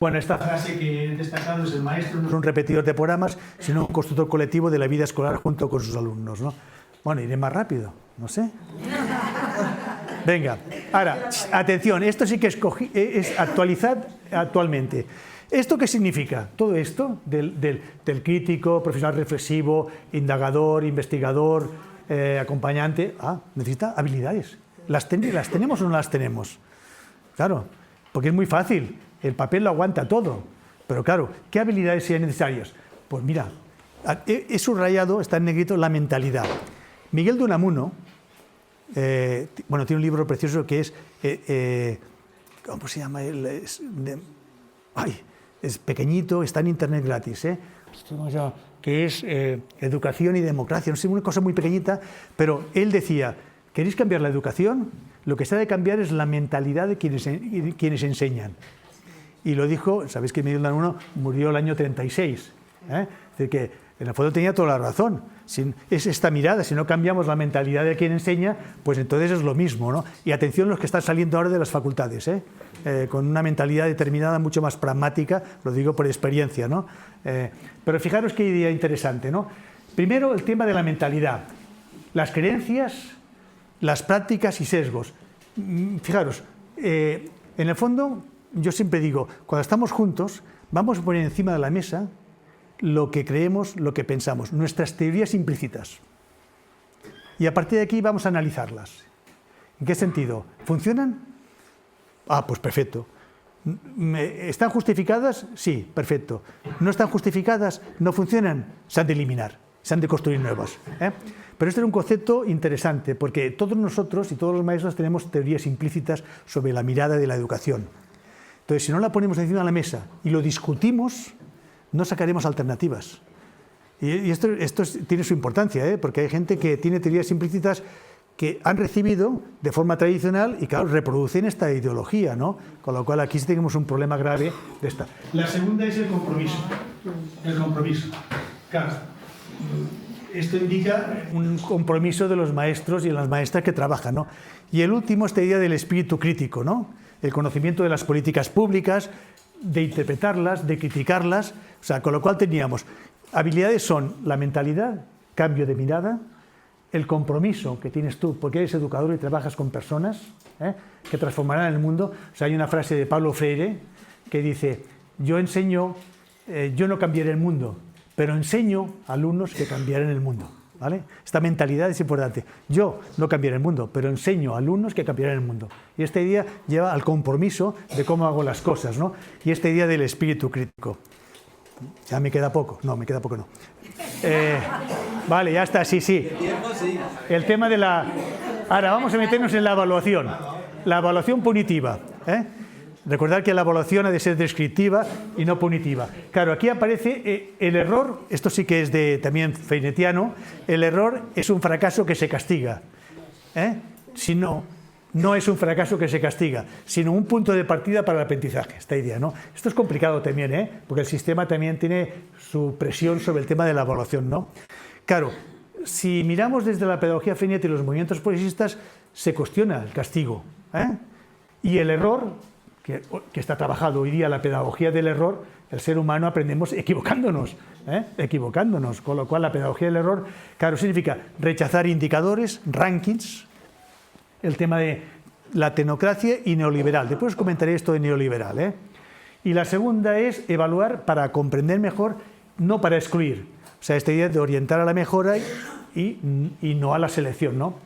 [SPEAKER 2] Bueno, esta frase que he destacado es: el maestro no es un repetidor de programas, sino un constructor colectivo de la vida escolar junto con sus alumnos, ¿no? Bueno, iré más rápido, no sé. Venga, ahora, atención, esto sí que es actualizar actualmente. ¿Esto qué significa? Todo esto del crítico, profesional reflexivo, indagador, investigador, acompañante, necesita habilidades. ¿Las tenemos o no las tenemos? Claro, porque es muy fácil. El papel lo aguanta todo, pero claro, ¿qué habilidades serían necesarias? Pues mira, he subrayado, está en negrito, la mentalidad. Miguel de Unamuno, tiene un libro precioso que es, ¿cómo se llama? Es pequeñito, está en internet gratis, que es Educación y Democracia, no sé, una cosa muy pequeñita, pero él decía, ¿queréis cambiar la educación? Lo que se ha de cambiar es la mentalidad de quienes enseñan. Y lo dijo, sabéis que Miguel de Unamuno murió el año 36. Es decir, que en el fondo tenía toda la razón. Es esta mirada, si no cambiamos la mentalidad de quien enseña, pues entonces es lo mismo, ¿no? Y atención los que están saliendo ahora de las facultades, con una mentalidad determinada mucho más pragmática, lo digo por experiencia, ¿no? Pero fijaros qué idea interesante, ¿no? Primero, el tema de la mentalidad. Las creencias, las prácticas y sesgos. Fijaros, en el fondo, yo siempre digo, cuando estamos juntos, vamos a poner encima de la mesa lo que creemos, lo que pensamos, nuestras teorías implícitas. Y a partir de aquí vamos a analizarlas. ¿En qué sentido? ¿Funcionan? Pues perfecto. ¿Están justificadas? Sí, perfecto. ¿No están justificadas? ¿No funcionan? Se han de eliminar, se han de construir nuevas. Pero este es un concepto interesante, porque todos nosotros y todos los maestros tenemos teorías implícitas sobre la mirada de la educación. Entonces, si no la ponemos encima de la mesa y lo discutimos, no sacaremos alternativas. Y esto tiene su importancia, porque hay gente que tiene teorías implícitas que han recibido de forma tradicional y, claro, reproducen esta ideología, ¿no? Con lo cual aquí sí tenemos un problema grave de esta. La segunda es el compromiso. El compromiso. Claro, esto indica un compromiso de los maestros y de las maestras que trabajan, ¿no? Y el último, esta idea del espíritu crítico, ¿no? El conocimiento de las políticas públicas, de interpretarlas, de criticarlas, o sea, con lo cual teníamos habilidades son la mentalidad, cambio de mirada, el compromiso que tienes tú, porque eres educador y trabajas con personas que transformarán el mundo. O sea, hay una frase de Paulo Freire que dice, yo enseño, yo no cambiaré el mundo, pero enseño a alumnos que cambiarán el mundo. ¿Vale? Esta mentalidad es importante. Yo no cambiaré el mundo, pero enseño a alumnos que cambiarán el mundo. Y esta idea lleva al compromiso de cómo hago las cosas, ¿no? Y esta idea del espíritu crítico. ¿Ya me queda poco? No, me queda poco no. Vale, ya está, sí. El tema de la... Ahora vamos a meternos en la evaluación. La evaluación punitiva. Recordad que la evaluación ha de ser descriptiva y no punitiva. Claro, aquí aparece el error, esto sí que es también feinetiano, el error es un fracaso que se castiga. Si no es un fracaso que se castiga, sino un punto de partida para el aprendizaje, esta idea, ¿no? Esto es complicado también, porque el sistema también tiene su presión sobre el tema de la evaluación, ¿no? Claro, si miramos desde la pedagogía feinetiana y los movimientos progresistas, se cuestiona el castigo, y el error que está trabajado hoy día la pedagogía del error, el ser humano aprendemos equivocándonos, equivocándonos, con lo cual la pedagogía del error, claro, significa rechazar indicadores, rankings, el tema de la tecnocracia y neoliberal. Después os comentaré esto de neoliberal. Y la segunda es evaluar para comprender mejor, no para excluir. O sea, esta idea de orientar a la mejora y no a la selección, ¿no?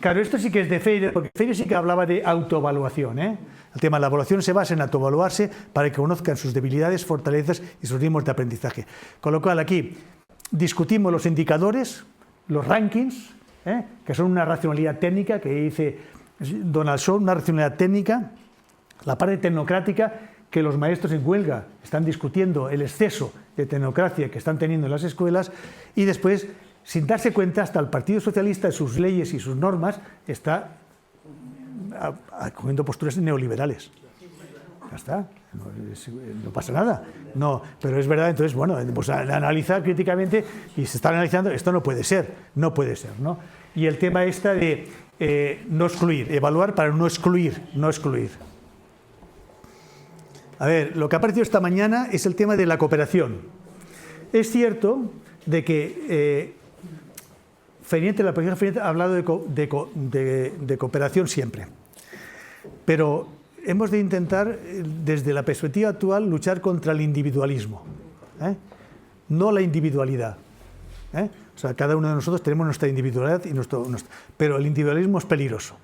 [SPEAKER 2] Claro, esto sí que es de Freire, porque Freire sí que hablaba de autoevaluación. El tema de la evaluación se basa en autoevaluarse para que conozcan sus debilidades, fortalezas y sus ritmos de aprendizaje. Con lo cual aquí discutimos los indicadores, los rankings, que son una racionalidad técnica que dice Donald Shaw, una racionalidad técnica, la parte tecnocrática, que los maestros en huelga están discutiendo el exceso de tecnocracia que están teniendo en las escuelas, y después, sin darse cuenta, hasta el Partido Socialista, sus leyes y sus normas, está cogiendo posturas neoliberales. Ya está, no pasa nada. No, pero es verdad, entonces, bueno, pues analizar críticamente, y se está analizando, esto no puede ser, ¿no? Y el tema está de no excluir, evaluar para no excluir. A ver, lo que ha aparecido esta mañana es el tema de la cooperación. Es cierto de que la profesora Feniente ha hablado de cooperación siempre, pero hemos de intentar, desde la perspectiva actual, luchar contra el individualismo, no la individualidad. O sea, cada uno de nosotros tenemos nuestra individualidad, pero el individualismo es peligroso.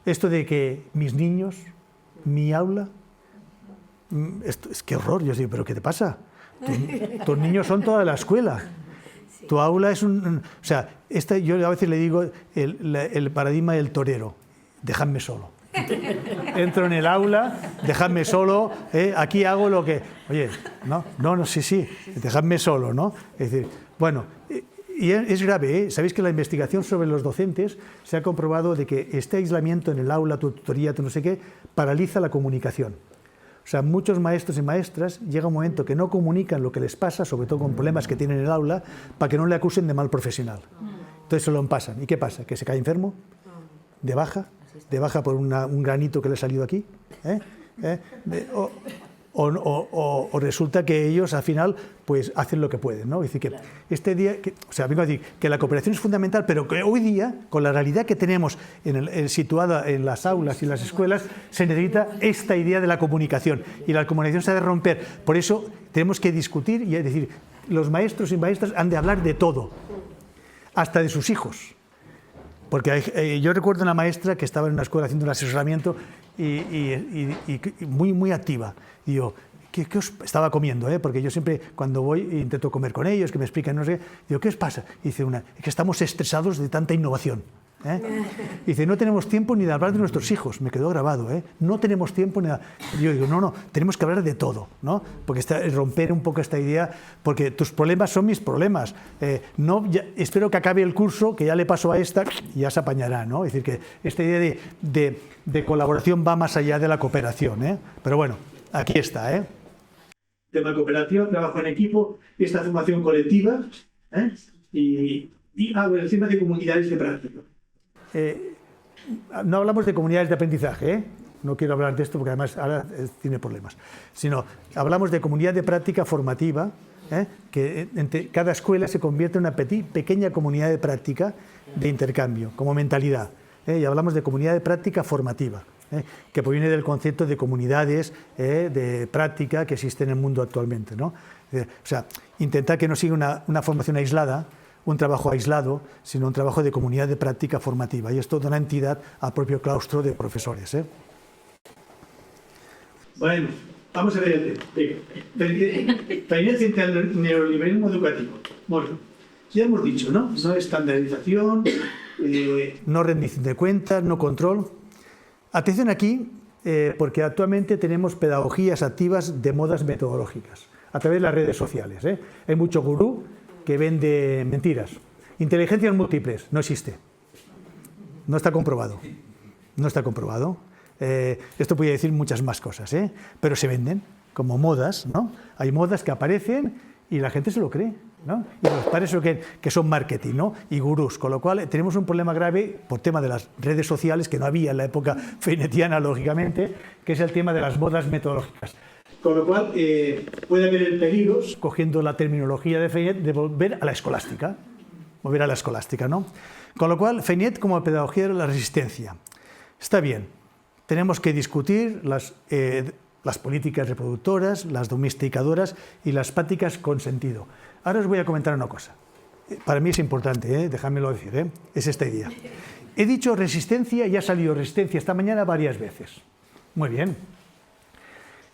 [SPEAKER 2] Esto de que mis niños, mi aula, es que horror. Yo digo, ¿pero qué te pasa? Tus niños son toda la escuela. Tu aula es un... O sea, yo a veces le digo el paradigma del torero. Dejadme solo. Entro en el aula, dejadme solo, aquí hago lo que... Oye, sí, dejadme solo, ¿no? Es decir, bueno, y es grave, Sabéis que la investigación sobre los docentes se ha comprobado de que este aislamiento en el aula, tu tutoría, tu no sé qué, paraliza la comunicación. O sea, muchos maestros y maestras llega un momento que no comunican lo que les pasa, sobre todo con problemas que tienen en el aula, para que no le acusen de mal profesional. Entonces se lo pasan. ¿Y qué pasa? ¿Que se cae enfermo? ¿De baja? ¿De baja por un granito que le ha salido aquí? O resulta que ellos al final pues hacen lo que pueden, ¿no? Es decir, que este día, vengo a decir que la cooperación es fundamental, pero que hoy día, con la realidad que tenemos situada en las aulas y las escuelas, se necesita esta idea de la comunicación, y la comunicación se ha de romper. Por eso tenemos que discutir y decir, los maestros y maestras han de hablar de todo, hasta de sus hijos. Porque yo recuerdo una maestra que estaba en una escuela haciendo un asesoramiento y muy, muy activa. Y yo, ¿qué os estaba comiendo? Porque yo siempre, cuando voy, intento comer con ellos, que me explican, no sé. Digo, ¿qué os pasa? Y dice una, es que estamos estresados de tanta innovación. Dice, no tenemos tiempo ni de hablar de nuestros hijos. Me quedó grabado, no tenemos tiempo ni de... Yo digo, no, tenemos que hablar de todo, ¿no? Porque romper un poco esta idea, porque tus problemas son mis problemas. Espero que acabe el curso, que ya le paso a esta, y ya se apañará, ¿no? Es decir, que esta idea de colaboración va más allá de la cooperación, Pero bueno, aquí está, Tema de cooperación, trabajo en equipo, esta formación colectiva, y el tema de comunidades de práctica. No hablamos de comunidades de aprendizaje, no quiero hablar de esto porque además ahora tiene problemas, sino hablamos de comunidad de práctica formativa, que cada escuela se convierte en una pequeña comunidad de práctica de intercambio, como mentalidad, y hablamos de comunidad de práctica formativa, que proviene del concepto de comunidades de práctica que existe en el mundo actualmente, ¿no? O sea, intentar que no siga una formación aislada, un trabajo aislado, sino un trabajo de comunidad de práctica formativa. Y esto da una entidad al propio claustro de profesores. Bueno, vamos a ver tendencia entre el neoliberalismo educativo. Bueno, ya hemos dicho, ¿no? No estandarización, no rendición de cuentas, no control. Atención aquí, porque actualmente tenemos pedagogías activas de modas metodológicas, a través de las redes sociales. Hay mucho gurú que vende mentiras. Inteligencias múltiples, no existe. No está comprobado. No está comprobado. Esto podría decir muchas más cosas, pero se venden como modas, ¿no? Hay modas que aparecen y la gente se lo cree. ¿no? Y los padres que son marketing, ¿no? Y gurús, con lo cual tenemos un problema grave por tema de las redes sociales que no había en la época feinetiana, lógicamente, que es el tema de las modas metodológicas. Con lo cual puede haber el peligro, cogiendo la terminología de Freinet, de volver a la escolástica, ¿no? Con lo cual, Freinet como pedagogía de la resistencia. Está bien, tenemos que discutir las políticas reproductoras, las domesticadoras y las prácticas con sentido. Ahora os voy a comentar una cosa. Para mí es importante, dejádmelo decir, es esta idea. He dicho resistencia y ha salido resistencia esta mañana varias veces. Muy bien.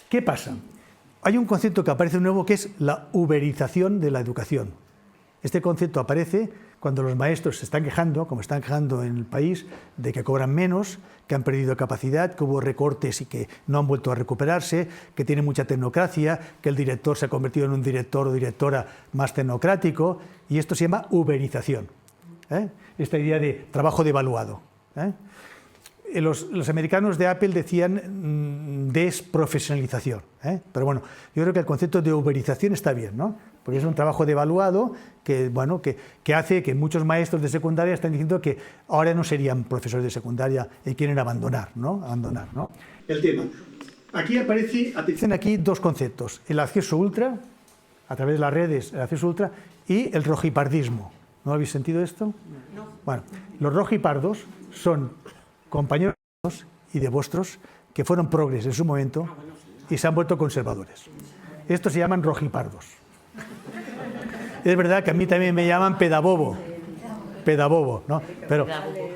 [SPEAKER 2] ¿Qué pasa? Hay un concepto que aparece nuevo que es la uberización de la educación. Este concepto aparece cuando los maestros se están quejando, como están quejando en el país, de que cobran menos, que han perdido capacidad, que hubo recortes y que no han vuelto a recuperarse, que tiene mucha tecnocracia, que el director se ha convertido en un director o directora más tecnocrático, y esto se llama uberización. Esta idea de trabajo devaluado. Los americanos de Apple decían desprofesionalización, pero bueno, yo creo que el concepto de uberización está bien, ¿no? Porque es un trabajo devaluado que hace que muchos maestros de secundaria estén diciendo que ahora no serían profesores de secundaria y quieren abandonar, ¿no? El tema. Aquí aparece, atención aquí, dos conceptos: el acceso ultra, a través de las redes, el acceso ultra, y el rojipardismo. ¿No habéis sentido esto? No. Bueno, los rojipardos son compañeros y de vuestros que fueron progres en su momento y se han vuelto conservadores. Estos se llaman rojipardos. Es verdad que a mí también me llaman pedabobo, ¿no? Pero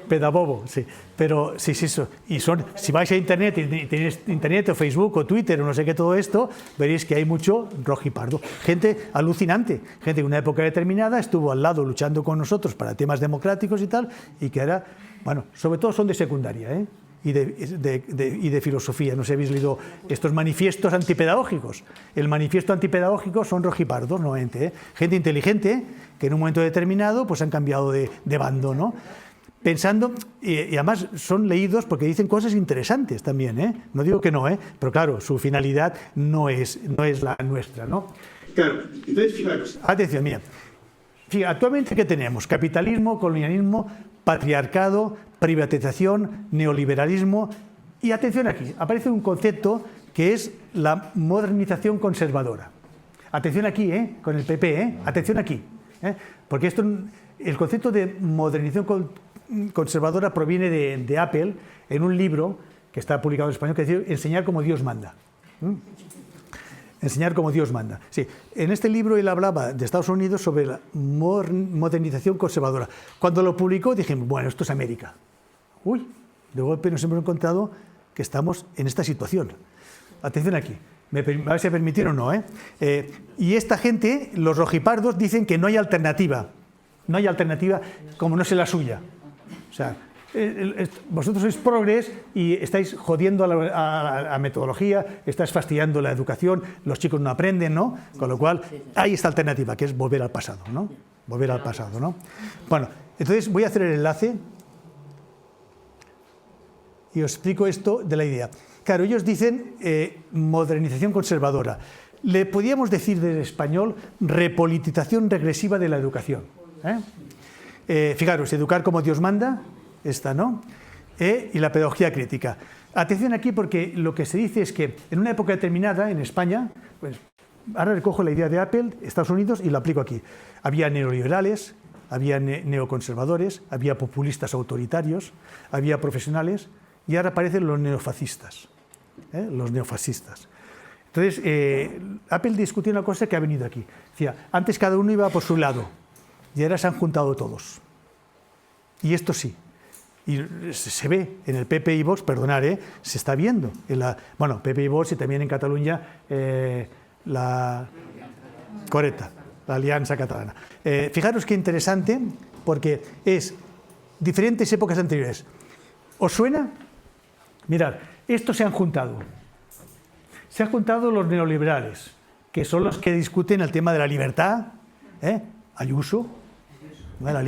[SPEAKER 2] pedabobo, sí. Pero sí, eso. Y si vais a internet y tenéis internet o Facebook o Twitter o no sé qué todo esto, veréis que hay mucho rojipardo. Gente alucinante, gente que en una época determinada estuvo al lado luchando con nosotros para temas democráticos y tal, y que ahora, bueno, sobre todo son de secundaria, y de filosofía. No sé si habéis leído estos manifiestos antipedagógicos. El manifiesto antipedagógico son rojipardos, nuevamente, gente inteligente que en un momento determinado pues han cambiado de bando, ¿no? Pensando, y además son leídos porque dicen cosas interesantes también, no digo que no, pero claro, su finalidad no es la nuestra, ¿no? Claro, entonces fijaros, atención, mira, actualmente ¿qué tenemos? Capitalismo, colonialismo, patriarcado, privatización, neoliberalismo, y atención aquí, aparece un concepto que es la modernización conservadora. Atención aquí, con el PP, atención aquí, porque el concepto de modernización conservadora proviene de Apple en un libro que está publicado en español que dice Enseñar como Dios manda. Enseñar como Dios manda. Sí, en este libro él hablaba de Estados Unidos sobre la modernización conservadora. Cuando lo publicó dije, bueno, esto es América. Uy, de golpe nos hemos encontrado que estamos en esta situación. Atención aquí, ¿me vais a permitir o no? Y esta gente, los rojipardos, dicen que no hay alternativa. No hay alternativa como no sea la suya. O sea, vosotros sois progres y estáis jodiendo a la metodología, estáis fastidiando la educación, los chicos no aprenden, ¿no? Con lo cual, hay esta alternativa, que es volver al pasado, ¿no? Volver al pasado, ¿no? Bueno, entonces voy a hacer el enlace y os explico esto de la idea. Claro, ellos dicen modernización conservadora. Le podríamos decir desde español repolitización regresiva de la educación. Fijaros, educar como Dios manda, esta, ¿no? Y la pedagogía crítica. Atención aquí porque lo que se dice es que en una época determinada en España, pues ahora recojo la idea de Apple, Estados Unidos, y la aplico aquí. Había neoliberales, había neoconservadores, había populistas autoritarios, había profesionales, y ahora aparecen los neofascistas. Los neofascistas. Entonces, Apple discutió una cosa que ha venido aquí. Decía, antes cada uno iba por su lado, y ahora se han juntado todos. Y esto sí. Y se ve en el PP y Vox, perdonad, se está viendo. Bueno, PP y Vox y también en Cataluña la Alianza Catalana. Fijaros qué interesante, porque es diferentes épocas anteriores. ¿Os suena? Mirad, estos se han juntado. Se han juntado los neoliberales, que son los que discuten el tema de la libertad, Ayuso. Bueno,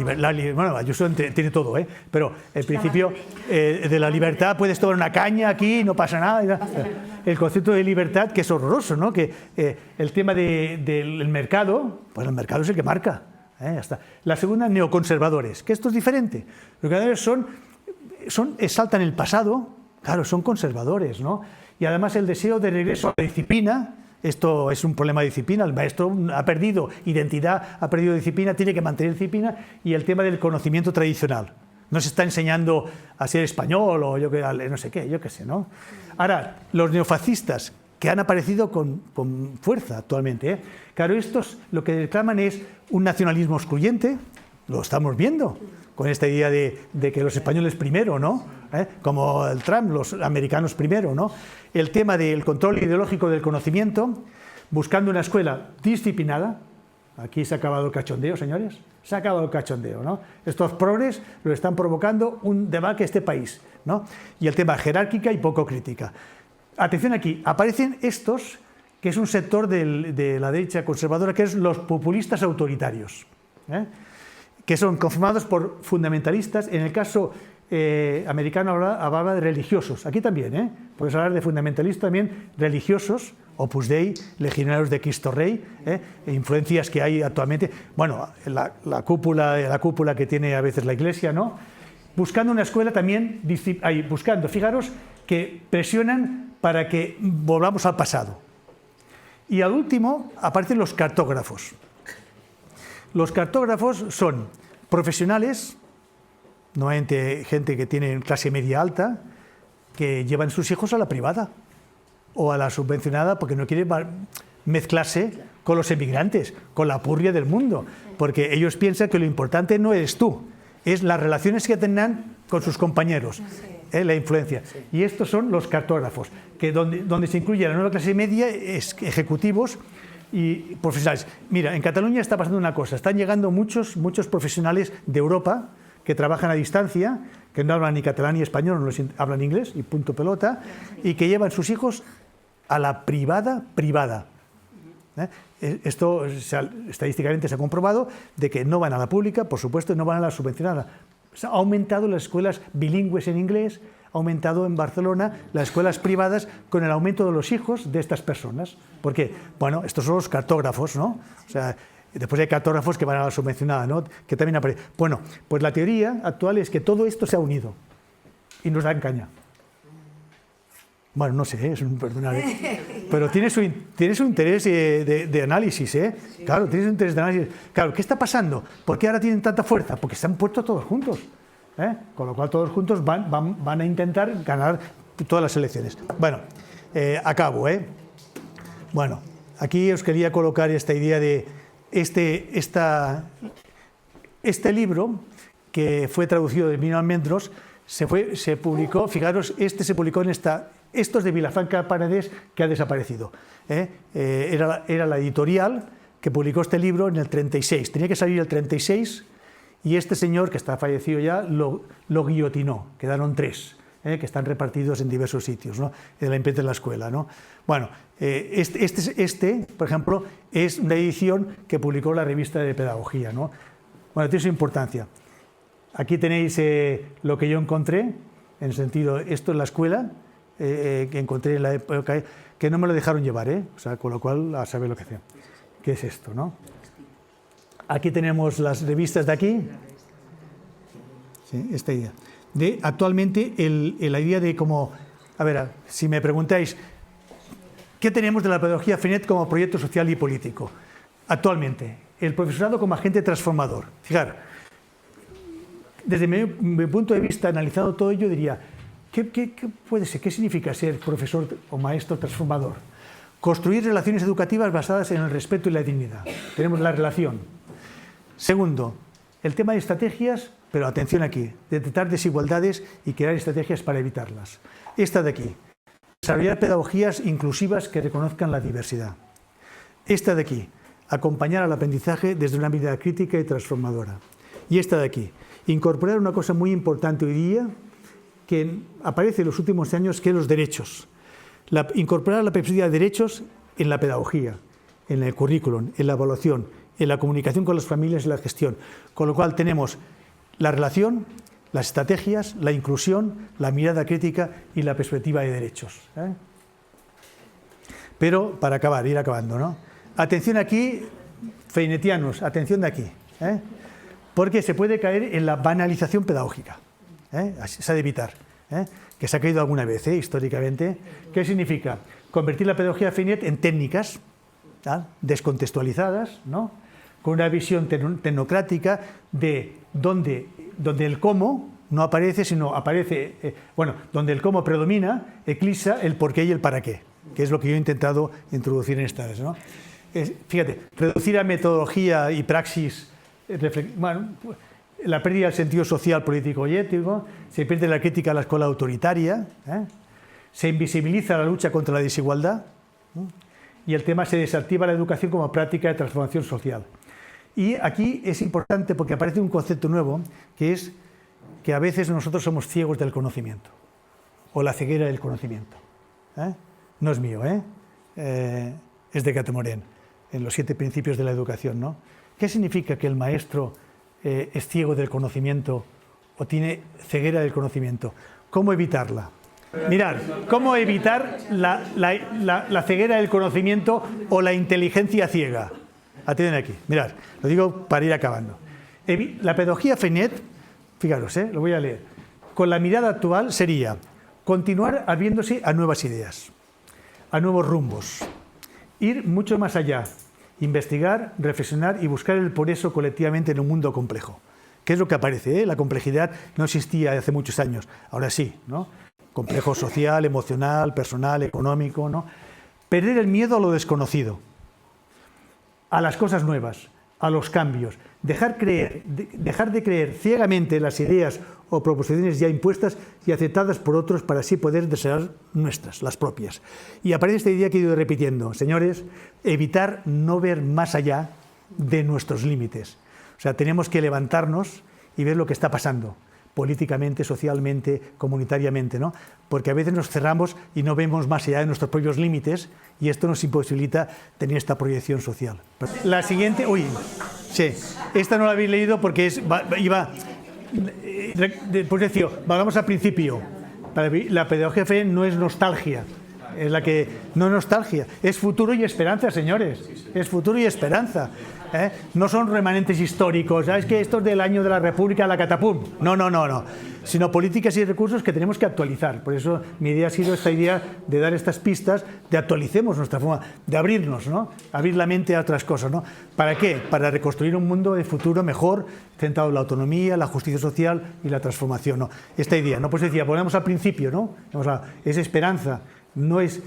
[SPEAKER 2] Ayuso tiene todo, pero el principio de la libertad, puedes tomar una caña aquí, no pasa nada. el concepto de libertad, que es horroroso, ¿no? Que el tema del mercado, pues el mercado es el que marca. Ya está. La segunda, neoconservadores, que esto es diferente. Los conservadores exaltan el pasado, claro, son conservadores, ¿no? Y además el deseo de regreso a la disciplina. Esto es un problema de disciplina, el maestro ha perdido identidad, ha perdido disciplina, tiene que mantener disciplina, y el tema del conocimiento tradicional. No se está enseñando a ser español o no sé qué, yo qué sé, ¿no? Ahora, los neofascistas, que han aparecido con fuerza actualmente, claro, estos lo que reclaman es un nacionalismo excluyente, lo estamos viendo, con esta idea de que los españoles primero, ¿no? Como el Trump, los americanos primero, ¿no? El tema del control ideológico del conocimiento, buscando una escuela disciplinada. Aquí se ha acabado el cachondeo, señores, se ha acabado el cachondeo, ¿no? Estos progres lo están provocando un debate este país, ¿no? Y el tema jerárquica y poco crítica. Atención aquí, aparecen estos, que es un sector de la derecha conservadora, que es los populistas autoritarios, que son conformados por fundamentalistas. En el caso americano hablaba de religiosos, aquí también, puedes hablar de fundamentalistas también religiosos, Opus Dei, legionarios de Cristo Rey, influencias que hay actualmente, bueno, la cúpula que tiene a veces la Iglesia, ¿no? Buscando una escuela también, fijaros que presionan para que volvamos al pasado. Y al último aparecen los cartógrafos. Los cartógrafos son profesionales, normalmente gente que tiene clase media alta, que llevan sus hijos a la privada o a la subvencionada porque no quieren mezclarse con los emigrantes, con la purria del mundo, porque ellos piensan que lo importante no eres tú, es las relaciones que tendrán con sus compañeros, la influencia. Y estos son los cartógrafos, que donde se incluye la nueva clase media, ejecutivos y profesionales. Mira, en Cataluña está pasando una cosa, están llegando muchos profesionales de Europa que trabajan a distancia, que no hablan ni catalán ni español, no hablan inglés y punto pelota, y que llevan sus hijos a la privada. Esto estadísticamente se ha comprobado de que no van a la pública, por supuesto, no van a la subvencionada. Ha aumentado las escuelas bilingües en inglés, ha aumentado en Barcelona las escuelas privadas con el aumento de los hijos de estas personas. ¿Por qué? Bueno, estos son los cartógrafos, ¿no? O sea, después hay cartógrafos que van a la subvencionada, ¿no? Que también aparece. Bueno, pues la teoría actual es que todo esto se ha unido y nos dan caña. Bueno, no sé, perdonad, pero tiene su interés de análisis, Claro, tiene su interés de análisis. Claro, ¿qué está pasando? ¿Por qué ahora tienen tanta fuerza? Porque se han puesto todos juntos, Con lo cual todos juntos van a intentar ganar todas las elecciones. Bueno, acabo, Bueno, aquí os quería colocar esta idea de este libro, que fue traducido de Mino Almendros, se publicó, fijaros, se publicó esto es de Vilafranca Paredes, que ha desaparecido. Era la editorial que publicó este libro en el 36, tenía que salir el 36, y este señor, que está fallecido ya, lo guillotinó, quedaron 3. Que están repartidos en diversos sitios, ¿no? De la imprenta de la escuela, ¿no? Bueno, por ejemplo, es una edición que publicó la revista de pedagogía, ¿no? Bueno, tiene su importancia. Aquí tenéis lo que yo encontré, en el sentido, esto es la escuela, que encontré en la época, que no me lo dejaron llevar, O sea, con lo cual, a saber lo que hacía. ¿Qué es esto, no? Aquí tenemos las revistas de aquí. Sí, esta idea. Actualmente la idea de cómo, a ver, si me preguntáis, ¿qué tenemos de la pedagogía FENET como proyecto social y político? Actualmente, el profesorado como agente transformador. Fijar, desde mi punto de vista, analizando todo ello, diría, ¿qué puede ser? ¿Qué significa ser profesor o maestro transformador? Construir relaciones educativas basadas en el respeto y la dignidad. Tenemos la relación. Segundo, el tema de estrategias, pero atención aquí, detectar desigualdades y crear estrategias para evitarlas. Esta de aquí, desarrollar pedagogías inclusivas que reconozcan la diversidad. Esta de aquí, acompañar al aprendizaje desde una mirada crítica y transformadora. Y esta de aquí, incorporar una cosa muy importante hoy día que aparece en los últimos años, que es los derechos. Incorporar la perspectiva de derechos en la pedagogía, en el currículum, en la evaluación, en la comunicación con las familias y la gestión. Con lo cual tenemos la relación, las estrategias, la inclusión, la mirada crítica y la perspectiva de derechos. Pero para acabar, ir acabando, ¿no? Atención aquí, feinetianos, atención de aquí, ¿eh? Porque se puede caer en la banalización pedagógica, ¿eh? Se ha de evitar, ¿eh? Que se ha caído alguna vez, históricamente. ¿Qué significa? Convertir la pedagogía de Freinet en técnicas, ¿ah?, descontextualizadas, ¿no?, con una visión tecnocrática de donde el cómo no aparece, sino aparece, donde el cómo predomina, eclipsa el por qué y el para qué, que es lo que yo he intentado introducir en estas, ¿no? Fíjate, reducir a metodología y praxis, la pérdida del sentido social, político y ético, se pierde la crítica a la escuela autoritaria, se invisibiliza la lucha contra la desigualdad, y el tema se desactiva la educación como práctica de transformación social. Y aquí es importante porque aparece un concepto nuevo, que es que a veces nosotros somos ciegos del conocimiento, o la ceguera del conocimiento. No es mío, es de Catemorén, en los 7 principios de la educación, ¿no? ¿Qué significa que el maestro es ciego del conocimiento o tiene ceguera del conocimiento? ¿Cómo evitarla? Mirad, ¿cómo evitar la ceguera del conocimiento o la inteligencia ciega? Atienden aquí, mirad, lo digo para ir acabando. La pedagogía Freinet, fijaros, lo voy a leer, con la mirada actual sería continuar abriéndose a nuevas ideas, a nuevos rumbos, ir mucho más allá, investigar, reflexionar y buscar el por eso colectivamente en un mundo complejo. ¿Qué es lo que aparece? La complejidad no existía hace muchos años, ahora sí, ¿no? Complejo social, emocional, personal, económico, ¿no? Perder el miedo a lo desconocido, a las cosas nuevas, a los cambios, dejar de creer ciegamente las ideas o proposiciones ya impuestas y aceptadas por otros para así poder desear nuestras, las propias. Y aparece esta idea que he ido repitiendo, señores, evitar no ver más allá de nuestros límites. O sea, tenemos que levantarnos y ver lo que está pasando, políticamente, socialmente, comunitariamente, ¿no? Porque a veces nos cerramos y no vemos más allá de nuestros propios límites y esto nos imposibilita tener esta proyección social. La siguiente, sí, esta no la habéis leído porque después decía, vamos al principio, la pedagogía Freinet no es nostalgia, es la que no es nostalgia, es futuro y esperanza, señores, es futuro y esperanza. No son remanentes históricos, ¿sabes? Que esto es del año de la República, la catapum. No, sino políticas y recursos que tenemos que actualizar. Por eso mi idea ha sido esta idea de dar estas pistas, de actualicemos nuestra forma, de abrirnos, ¿no? Abrir la mente a otras cosas, ¿no? ¿Para qué? Para reconstruir un mundo de futuro mejor, centrado en la autonomía, la justicia social y la transformación, ¿no? Esta idea, ¿no? Pues decía, volvemos al principio, ¿no? Es esperanza. No es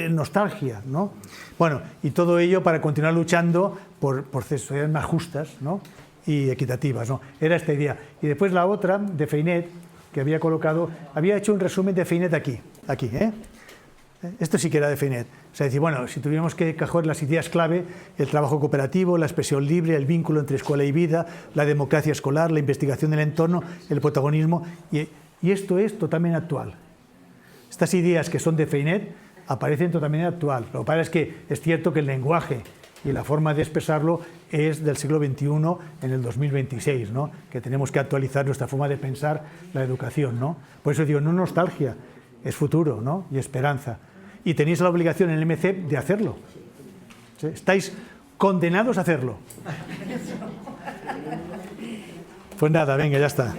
[SPEAKER 2] nostalgia, ¿no? Bueno, y todo ello para continuar luchando por sociedades más justas, ¿no?, y equitativas, ¿no? Era esta idea. Y después la otra, de Freinet, que había colocado, había hecho un resumen de Freinet aquí, ¿eh? Esto sí que era de Freinet. O sea, decir, bueno, si tuviéramos que coger las ideas clave, el trabajo cooperativo, la expresión libre, el vínculo entre escuela y vida, la democracia escolar, la investigación del entorno, el protagonismo, y esto es totalmente actual. Estas ideas que son de Freinet aparecen totalmente actual. Lo que pasa es que es cierto que el lenguaje y la forma de expresarlo es del siglo XXI en el 2026, ¿no? Que tenemos que actualizar nuestra forma de pensar la educación, ¿no? Por eso digo, no nostalgia, es futuro, ¿no?, y esperanza. Y tenéis la obligación en el MC de hacerlo. ¿Sí? Estáis condenados a hacerlo. Pues nada, venga, ya está.